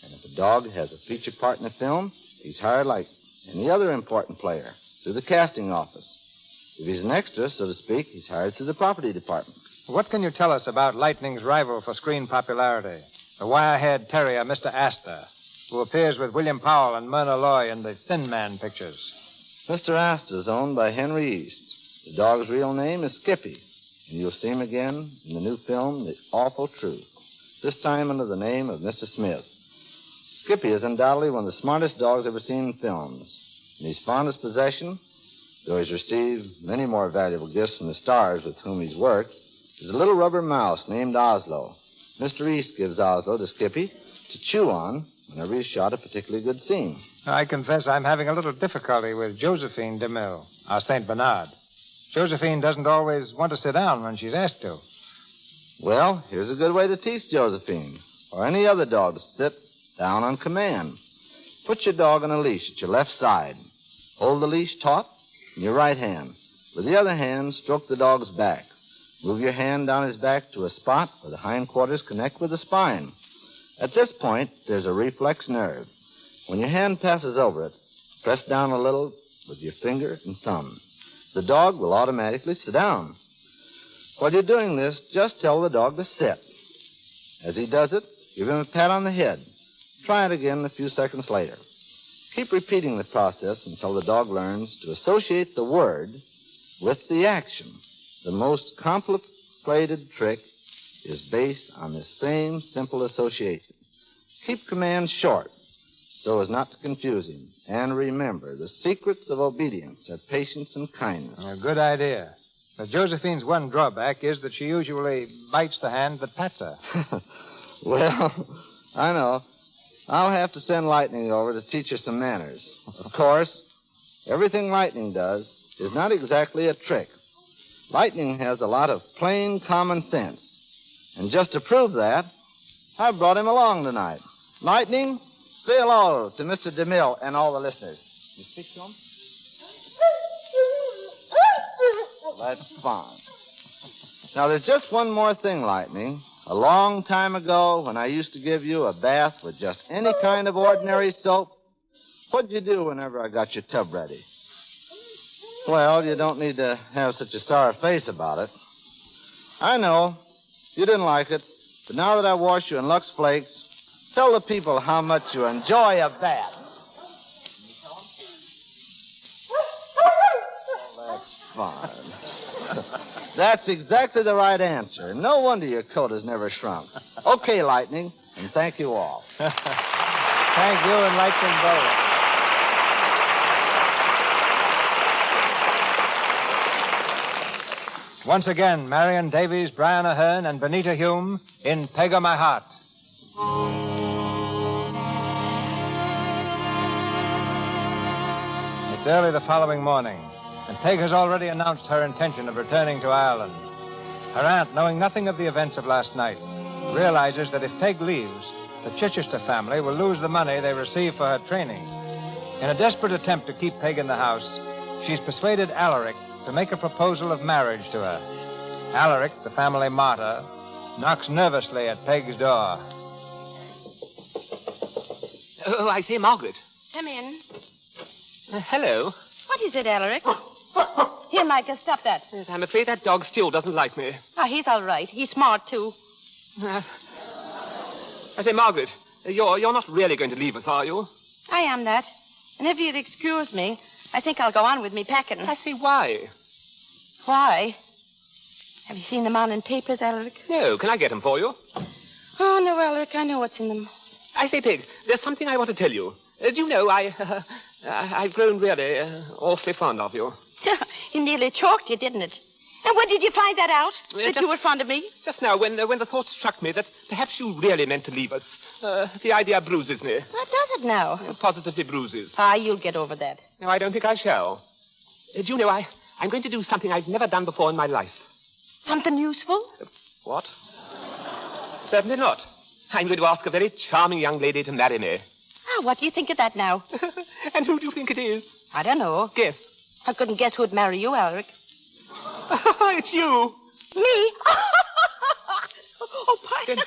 And if a dog has a feature part in a film, he's hired like any other important player through the casting office. If he's an extra, so to speak, he's hired through the property department. What can you tell us about Lightning's rival for screen popularity, the wire-haired terrier, Mr. Astor, who appears with William Powell and Myrna Loy in the Thin Man pictures? Mr. Astor's owned by Henry East. The dog's real name is Skippy, and you'll see him again in the new film, The Awful Truth, this time under the name of Mr. Smith. Skippy is undoubtedly one of the smartest dogs ever seen in films. In his fondest possession, though he's received many more valuable gifts from the stars with whom he's worked, is a little rubber mouse named Oslo. Mr. East gives Oslo to Skippy to chew on whenever he's shot a particularly good scene. I confess I'm having a little difficulty with Josephine DeMille, our St. Bernard. Josephine doesn't always want to sit down when she's asked to. Well, here's a good way to teach Josephine, or any other dog, to sit down on command. Put your dog on a leash at your left side. Hold the leash taut in your right hand. With the other hand, stroke the dog's back. Move your hand down his back to a spot where the hindquarters connect with the spine. At this point, there's a reflex nerve. When your hand passes over it, press down a little with your finger and thumb. The dog will automatically sit down. While you're doing this, just tell the dog to sit. As he does it, give him a pat on the head. Try it again a few seconds later. Keep repeating the process until the dog learns to associate the word with the action. The most complicated trick is based on the same simple association. Keep commands short so as not to confuse him. And remember, the secrets of obedience are patience and kindness. A good idea. But Josephine's one drawback is that she usually bites the hand that pats her. Well, I know. I'll have to send Lightning over to teach her some manners. Of course, everything Lightning does is not exactly a trick. Lightning has a lot of plain common sense. And just to prove that, I brought him along tonight. Lightning, say hello to Mr. DeMille and all the listeners. You speak to him? That's fine. Now, there's just one more thing, Lightning. A long time ago, when I used to give you a bath with just any kind of ordinary soap, what'd you do whenever I got your tub ready? Well, you don't need to have such a sour face about it. I know. You didn't like it. But now that I wash you in Lux Flakes, tell the people how much you enjoy a bath. Well, that's fine. That's exactly the right answer. No wonder your coat has never shrunk. Okay, Lightning, and thank you all. Thank you and Lightning both. Once again, Marion Davies, Brian Aherne, and Benita Hume in Peg o' My Heart. It's early the following morning, and Peg has already announced her intention of returning to Ireland. Her aunt, knowing nothing of the events of last night, realizes that if Peg leaves, the Chichester family will lose the money they receive for her training. In a desperate attempt to keep Peg in the house, she's persuaded Alaric to make a proposal of marriage to her. Alaric, the family martyr, knocks nervously at Peg's door. Oh, I say, Margaret. Come in. Hello. What is it, Alaric? Here, Micah, stop that. Yes, I'm afraid that dog still doesn't like me. Oh, he's all right. He's smart, too. I say, Margaret, you're not really going to leave us, are you? I am that. And if you'd excuse me, I think I'll go on with me packing. I say, why? Why? Have you seen them on in papers, Alaric? No. Can I get them for you? Oh, no, Alaric. I know what's in them. I say, Peg, there's something I want to tell you. Do you know, I've grown really awfully fond of you. He nearly choked you, didn't it? And when did you find that out? That you were fond of me? Just now, when the thought struck me that perhaps you really meant to leave us. The idea bruises me. What does it now? Positively bruises. You'll get over that. No, I don't think I shall. Do you know, I'm going to do something I've never done before in my life. Something useful? What? Certainly not. I'm going to ask a very charming young lady to marry me. What do you think of that now? And who do you think it is? I don't know. Guess. I couldn't guess who'd marry you, Alaric. It's you. Me? Oh, pardon.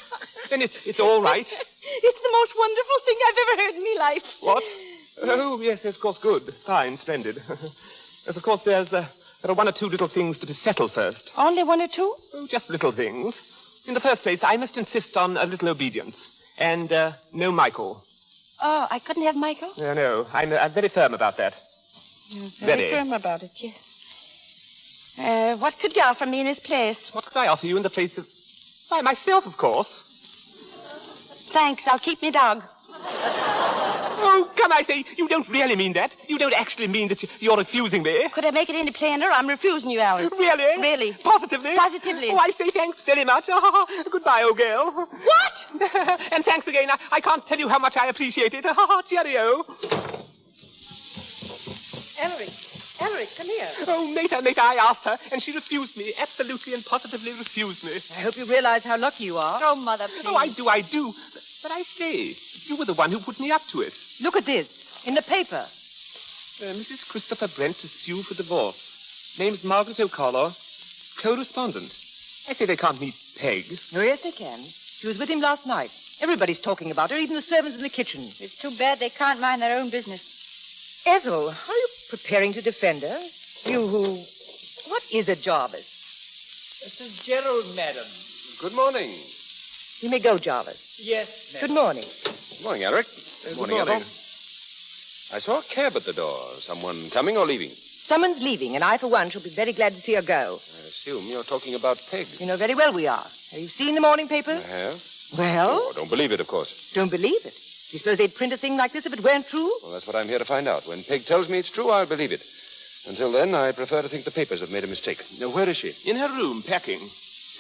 Then it's all right. It's the most wonderful thing I've ever heard in my life. What? Oh, yes, of course, good. Fine, splendid. Yes, of course, there are one or two little things to be settled first. Only one or two? Oh, just little things. In the first place, I must insist on a little obedience. And no Michael. Oh, I couldn't have Michael? No. I'm very firm about that. You're very firm about it, yes. What could you offer me in his place? What could I offer you in the place of... Why, myself, of course. Thanks. I'll keep me dog. Oh, come, I say, you don't really mean that. You don't actually mean that you're refusing me. Could I make it any plainer? I'm refusing you, Alice. Really? Really. Positively? Positively. Oh, I say thanks very much. Goodbye, old girl. What? And thanks again. I can't tell you how much I appreciate it. Cheerio. Ellery, Everett, come here. Oh, Meta, I asked her, and she refused me. Absolutely and positively refused me. I hope you realize how lucky you are. Oh, Mother, please. Oh, I do. But I say, you were the one who put me up to it. Look at this. In the paper. Mrs. Christopher Brent to sue for divorce. Name's Margaret O'Connor. Co-respondent. I say they can't meet Peg. Oh, yes, they can. She was with him last night. Everybody's talking about her, even the servants in the kitchen. It's too bad they can't mind their own business. Ethel, are you preparing to defend her? You who... What is a Jarvis? Mr. Gerald, madam. Good morning. You may go, Jarvis. Yes, madam. Good morning. Good morning, Eric. Good morning, Ethel. I saw a cab at the door. Someone coming or leaving? Someone's leaving, and I, for one, shall be very glad to see her go. I assume you're talking about Peg. You know very well we are. Have you seen the morning paper? I have. Well? Oh, don't believe it, of course. Don't believe it? Do you suppose they'd print a thing like this if it weren't true? Well, that's what I'm here to find out. When Peg tells me it's true, I'll believe it. Until then, I prefer to think the papers have made a mistake. Now, where is she? In her room, packing.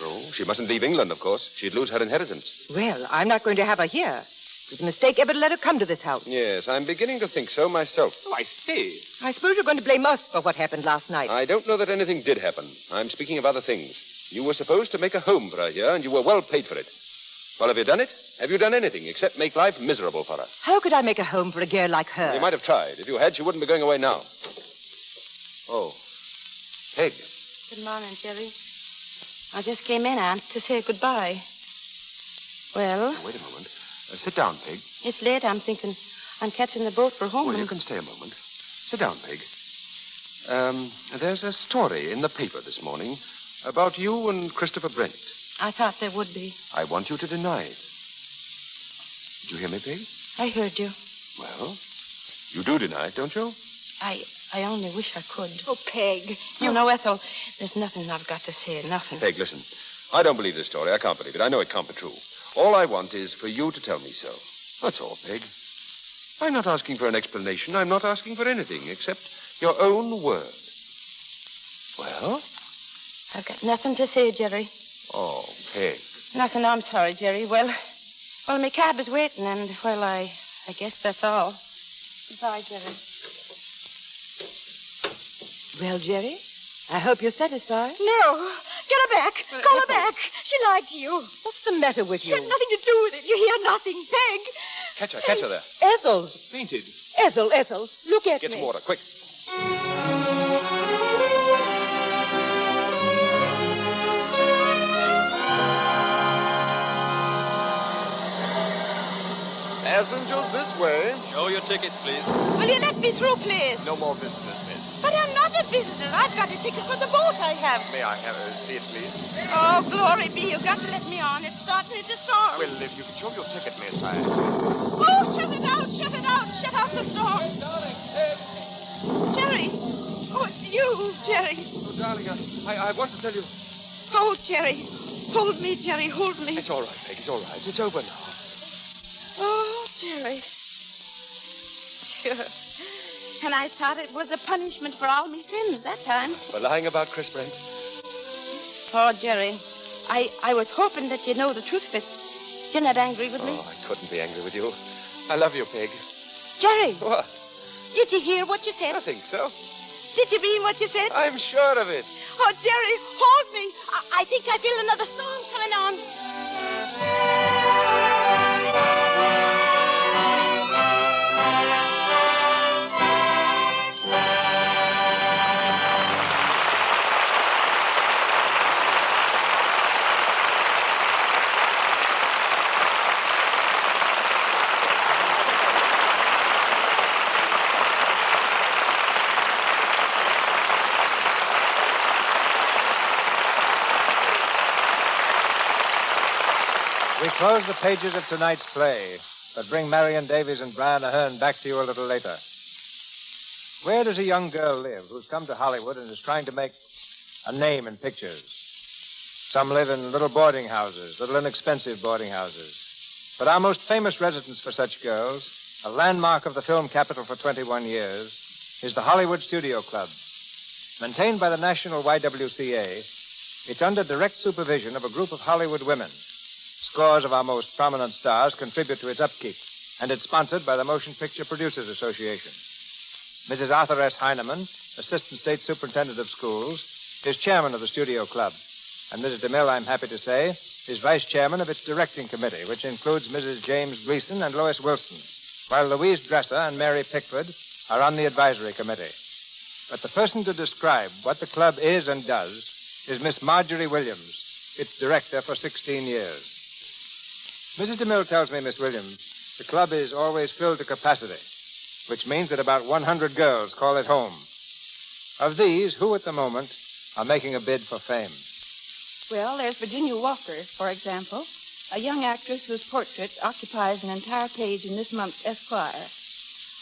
Oh, she mustn't leave England, of course. She'd lose her inheritance. Well, I'm not going to have her here. It was a mistake ever to let her come to this house. Yes, I'm beginning to think so myself. Oh, I see. I suppose you're going to blame us for what happened last night. I don't know that anything did happen. I'm speaking of other things. You were supposed to make a home for her here, and you were well paid for it. Well, have you done it? Have you done anything except make life miserable for her? How could I make a home for a girl like her? You might have tried. If you had, she wouldn't be going away now. Oh. Peg. Good morning, Jerry. I just came in, Aunt, to say goodbye. Well? Now, wait a moment. Sit down, Peg. It's late. I'm thinking I'm catching the boat for home. Well, you can stay a moment. Sit down, Peg. There's a story in the paper this morning about you and Christopher Brent. I thought there would be. I want you to deny it. Did you hear me, Peg? I heard you. Well, you do deny it, don't you? I only wish I could. Oh, Peg. You know, Ethel, there's nothing I've got to say, nothing. Peg, listen. I don't believe this story. I can't believe it. I know it can't be true. All I want is for you to tell me so. That's all, Peg. I'm not asking for an explanation. I'm not asking for anything except your own word. Well? I've got nothing to say, Jerry. Oh, Peg. Nothing. I'm sorry, Jerry. Well, my cab is waiting, and, well, I guess that's all. Goodbye, Jerry. Well, Jerry, I hope you're satisfied. No. Get her back. Call her back. She lied to you. What's the matter with you? She had nothing to do with it. You hear nothing. Peg. Catch her there. Ethel. Fainted. Ethel, look at me. Get some water, quick. Passengers this way. Show your tickets, please. Will you let me through, please? No more visitors, miss. But I'm not a visitor. I've got a ticket for the boat I have. May I have a seat, please? Oh, glory be. You've got to let me on. It's starting to storm. Well, if you could show your ticket, miss, Oh, shut it out. Shut it out. Shut out the storm. Jerry. Oh, it's you, Jerry. Oh, darling, I want to tell you. Oh, Jerry. Hold me, Jerry. Hold me. It's all right, Peg. It's all right. It's over now. Oh, Jerry. Sure. And I thought it was a punishment for all my sins that time. For lying about Chris Brent? Oh, Jerry, I was hoping that you'd know the truth of it. You're not angry with me? Oh, I couldn't be angry with you. I love you, Peg. Jerry! What? Did you hear what you said? I think so. Did you mean what you said? I'm sure of it. Oh, Jerry, hold me. I think I feel another storm coming on. We close the pages of tonight's play, but bring Marion Davies and Brian Aherne back to you a little later. Where does a young girl live who's come to Hollywood and is trying to make a name in pictures? Some live in little boarding houses, little inexpensive boarding houses. But our most famous residence for such girls, a landmark of the film capital for 21 years, is the Hollywood Studio Club. Maintained by the National YWCA, it's under direct supervision of a group of Hollywood women. Scores of our most prominent stars contribute to its upkeep, and it's sponsored by the Motion Picture Producers Association. Mrs. Arthur S. Heineman, Assistant State Superintendent of Schools, is chairman of the studio club. And Mrs. DeMille, I'm happy to say, is vice chairman of its directing committee, which includes Mrs. James Gleason and Lois Wilson, while Louise Dresser and Mary Pickford are on the advisory committee. But the person to describe what the club is and does is Miss Marjorie Williams, its director for 16 years. Mrs. DeMille tells me, Miss Williams, the club is always filled to capacity, which means that about 100 girls call it home. Of these, who at the moment are making a bid for fame? Well, there's Virginia Walker, for example, a young actress whose portrait occupies an entire page in this month's Esquire.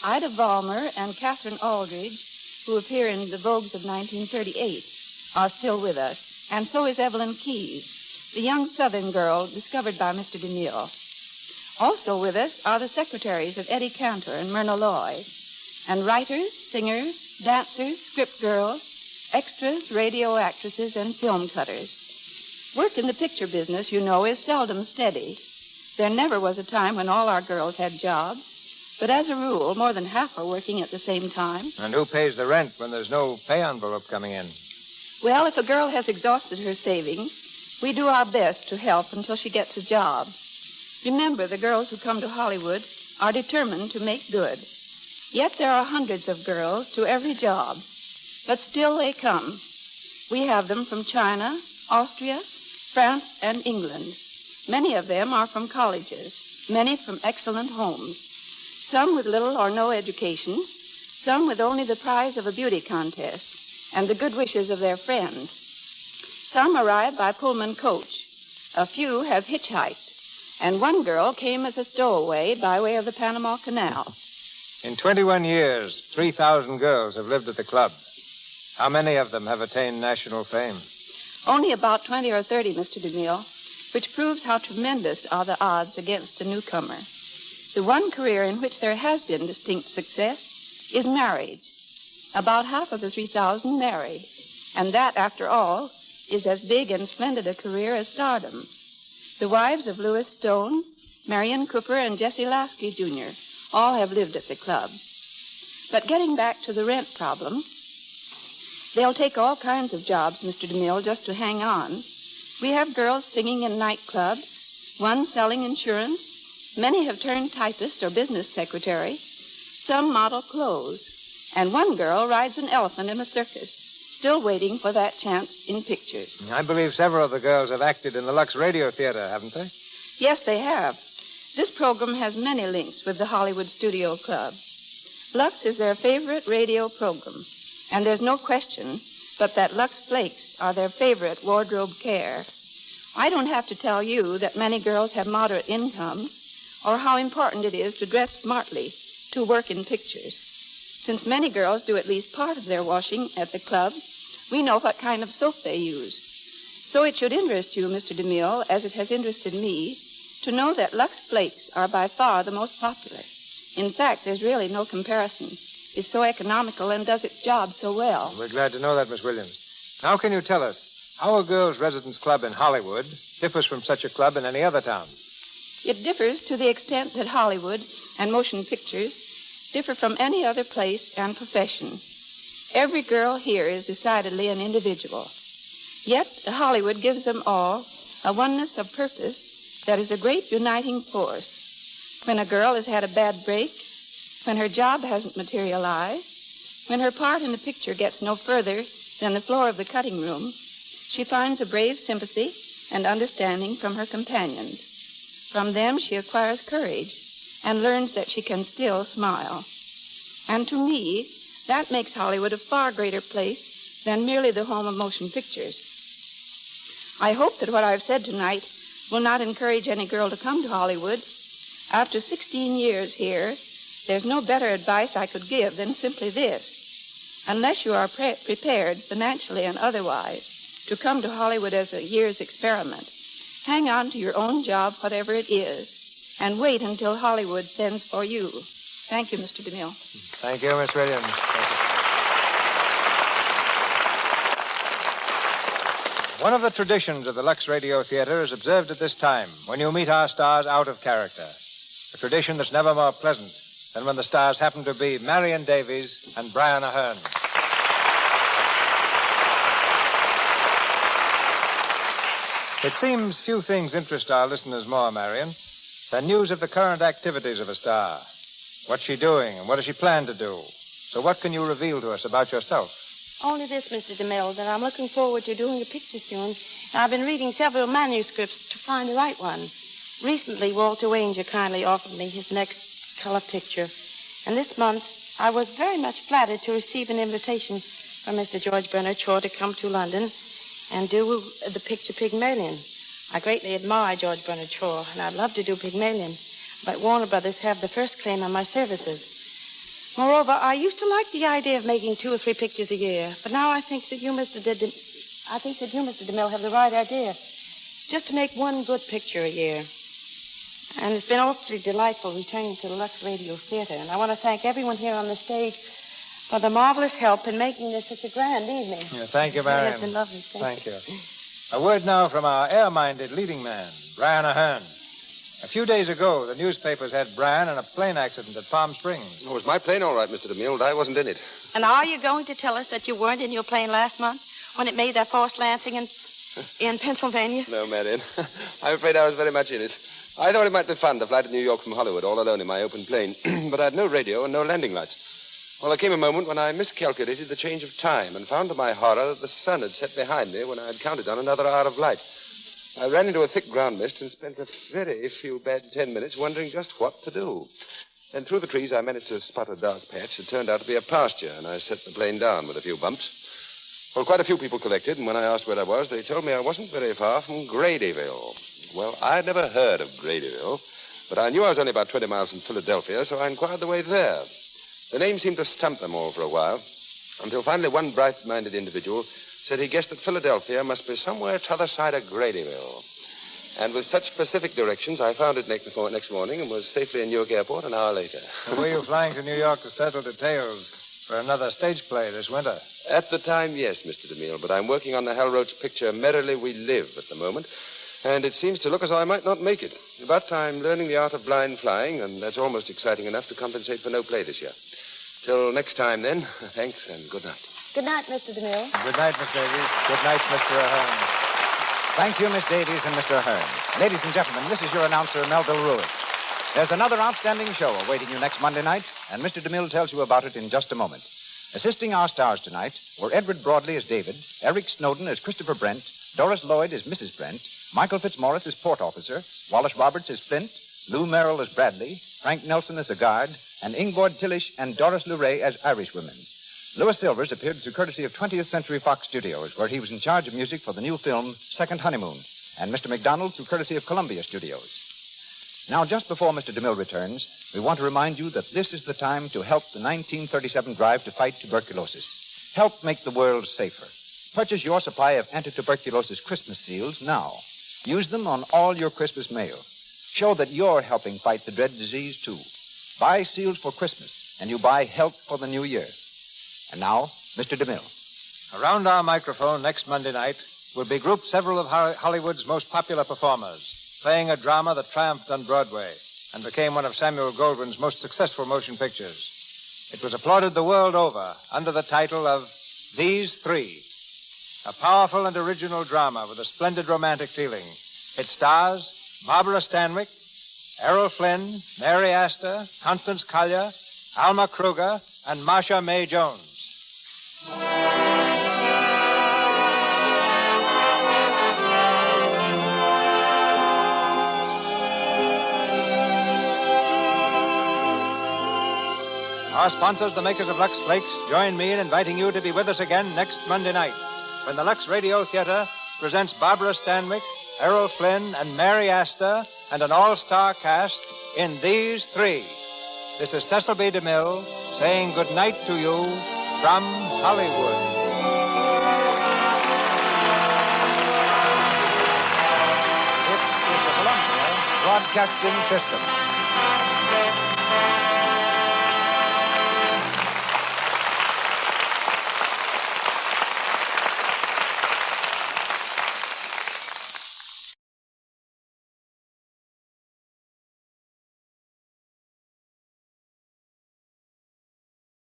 Ida Vollmer and Catherine Aldridge, who appear in the Vogues of 1938, are still with us, and so is Evelyn Keyes, the young Southern girl discovered by Mr. DeMille. Also with us are the secretaries of Eddie Cantor and Myrna Loy, and writers, singers, dancers, script girls, extras, radio actresses, and film cutters. Work in the picture business, you know, is seldom steady. There never was a time when all our girls had jobs, but as a rule, more than half are working at the same time. And who pays the rent when there's no pay envelope coming in? Well, if a girl has exhausted her savings, we do our best to help until she gets a job. Remember, the girls who come to Hollywood are determined to make good. Yet there are hundreds of girls to every job, but still they come. We have them from China, Austria, France, and England. Many of them are from colleges, many from excellent homes, some with little or no education, some with only the prize of a beauty contest and the good wishes of their friends. Some arrive by Pullman coach. A few have hitchhiked, and one girl came as a stowaway by way of the Panama Canal. In 21 years, 3,000 girls have lived at the club. How many of them have attained national fame? Only about 20 or 30, Mr. DeMille, which proves how tremendous are the odds against a newcomer. The one career in which there has been distinct success is marriage. About half of the 3,000 married, and that, after all, is as big and splendid a career as stardom. The wives of Louis Stone, Marion Cooper, and Jessie Lasky, Jr. all have lived at the club. But getting back to the rent problem, they'll take all kinds of jobs, Mr. DeMille, just to hang on. We have girls singing in nightclubs, one selling insurance. Many have turned typist or business secretary. Some model clothes. And one girl rides an elephant in a circus, still waiting for that chance in pictures. I believe several of the girls have acted in the Lux Radio Theater, haven't they? Yes, they have. This program has many links with the Hollywood Studio Club. Lux is their favorite radio program, and there's no question but that Lux Flakes are their favorite wardrobe care. I don't have to tell you that many girls have moderate incomes or how important it is to dress smartly to work in pictures. Since many girls do at least part of their washing at the club, we know what kind of soap they use. So it should interest you, Mr. DeMille, as it has interested me, to know that Lux Flakes are by far the most popular. In fact, there's really no comparison. It's so economical and does its job so well. We're glad to know that, Miss Williams. Now, can you tell us how a girls' residence club in Hollywood differs from such a club in any other town? It differs to the extent that Hollywood and motion pictures differ from any other place and profession. Every girl here is decidedly an individual. Yet Hollywood gives them all a oneness of purpose that is a great uniting force. When a girl has had a bad break, when her job hasn't materialized, when her part in the picture gets no further than the floor of the cutting room, she finds a brave sympathy and understanding from her companions. From them she acquires courage and learns that she can still smile. And to me, that makes Hollywood a far greater place than merely the home of motion pictures. I hope that what I've said tonight will not encourage any girl to come to Hollywood. After 16 years here, there's no better advice I could give than simply this. Unless you are prepared, financially and otherwise, to come to Hollywood as a year's experiment, hang on to your own job, whatever it is, and wait until Hollywood sends for you. Thank you, Mr. DeMille. Thank you, Miss Williams. One of the traditions of the Lux Radio Theater is observed at this time, when you meet our stars out of character. A tradition that's never more pleasant than when the stars happen to be Marion Davies and Brian Aherne. It seems few things interest our listeners more, Marion, than news of the current activities of a star. What's she doing and what does she plan to do? So what can you reveal to us about yourself? Only this, Mr. DeMille, that I'm looking forward to doing a picture soon. I've been reading several manuscripts to find the right one. Recently, Walter Wanger kindly offered me his next color picture. And this month, I was very much flattered to receive an invitation from Mr. George Bernard Shaw to come to London and do the picture Pygmalion. I greatly admire George Bernard Shaw, and I'd love to do Pygmalion, but Warner Brothers have the first claim on my services. Moreover, I used to like the idea of making 2 or 3 pictures a year, but now I think that you, Mr. DeMille, have the right idea. Just to make 1 good picture a year. And it's been awfully delightful returning to the Lux Radio Theater, and I want to thank everyone here on the stage for the marvelous help in making this such a grand evening. Yeah, thank you, Marion. It's been lovely. Thank you. A word now from our air-minded leading man, Brian Aherne. A few days ago, the newspapers had Brian in a plane accident at Palm Springs. Oh, it was my plane, all right, Mr. DeMille, but I wasn't in it. And are you going to tell us that you weren't in your plane last month when it made that forced landing in Pennsylvania? No, Marion. I'm afraid I was very much in it. I thought it might be fun to fly to New York from Hollywood all alone in my open plane, but I had no radio and no landing lights. Well, there came a moment when I miscalculated the change of time and found to my horror that the sun had set behind me when I had counted on another hour of light. I ran into a thick ground mist and spent a very few bad 10 minutes wondering just what to do. Then through the trees, I managed to spot a dark patch that turned out to be a pasture, and I set the plane down with a few bumps. Well, quite a few people collected, and when I asked where I was, they told me I wasn't very far from Gradyville. Well, I'd never heard of Gradyville, but I knew I was only about 20 miles from Philadelphia, so I inquired the way there. The name seemed to stump them all for a while, until finally one bright-minded individual said he guessed that Philadelphia must be somewhere t'other side of Gradyville. And with such specific directions, I found it next morning and was safely in Newark Airport an hour later. Were you flying to New York to settle details for another stage play this winter? At the time, yes, Mr. DeMille, but I'm working on the Hal Roach picture Merrily We Live at the moment, and it seems to look as though I might not make it. But I'm learning the art of blind flying, and that's almost exciting enough to compensate for no play this year. Till next time, then, thanks and good night. Good night, Mr. DeMille. Good night, Miss Davies. Good night, Mr. Aherne. Thank you, Miss Davies and Mr. Aherne. Ladies and gentlemen, this is your announcer, Melville Ruick. There's another outstanding show awaiting you next Monday night, and Mr. DeMille tells you about it in just a moment. Assisting our stars tonight were Edward Broadley as David, Eric Snowden as Christopher Brent, Doris Lloyd as Mrs. Brent, Michael Fitzmaurice as Port Officer, Wallace Roberts as Flint, Lou Merrill as Bradley, Frank Nelson as a guard, and Ingvord Tillish and Doris Luray as Irishwomen. Louis Silvers appeared through courtesy of 20th Century Fox Studios, where he was in charge of music for the new film Second Honeymoon, and Mr. McDonald through courtesy of Columbia Studios. Now, just before Mr. DeMille returns, we want to remind you that this is the time to help the 1937 drive to fight tuberculosis. Help make the world safer. Purchase your supply of anti-tuberculosis Christmas seals now. Use them on all your Christmas mail. Show that you're helping fight the dread disease, too. Buy seals for Christmas, and you buy health for the new year. And now, Mr. DeMille. Around our microphone next Monday night will be grouped several of Hollywood's most popular performers, playing a drama that triumphed on Broadway and became one of Samuel Goldwyn's most successful motion pictures. It was applauded the world over under the title of These Three, a powerful and original drama with a splendid romantic feeling. It stars Barbara Stanwyck, Errol Flynn, Mary Astor, Constance Collier, Alma Kruger, and Marcia May Jones. Our sponsors, the makers of Lux Flakes, join me in inviting you to be with us again next Monday night when the Lux Radio Theater presents Barbara Stanwyck, Errol Flynn, and Mary Astor, and an all-star cast in These Three. This is Cecil B. DeMille saying good night to you from Hollywood. This is the Columbia Broadcasting System.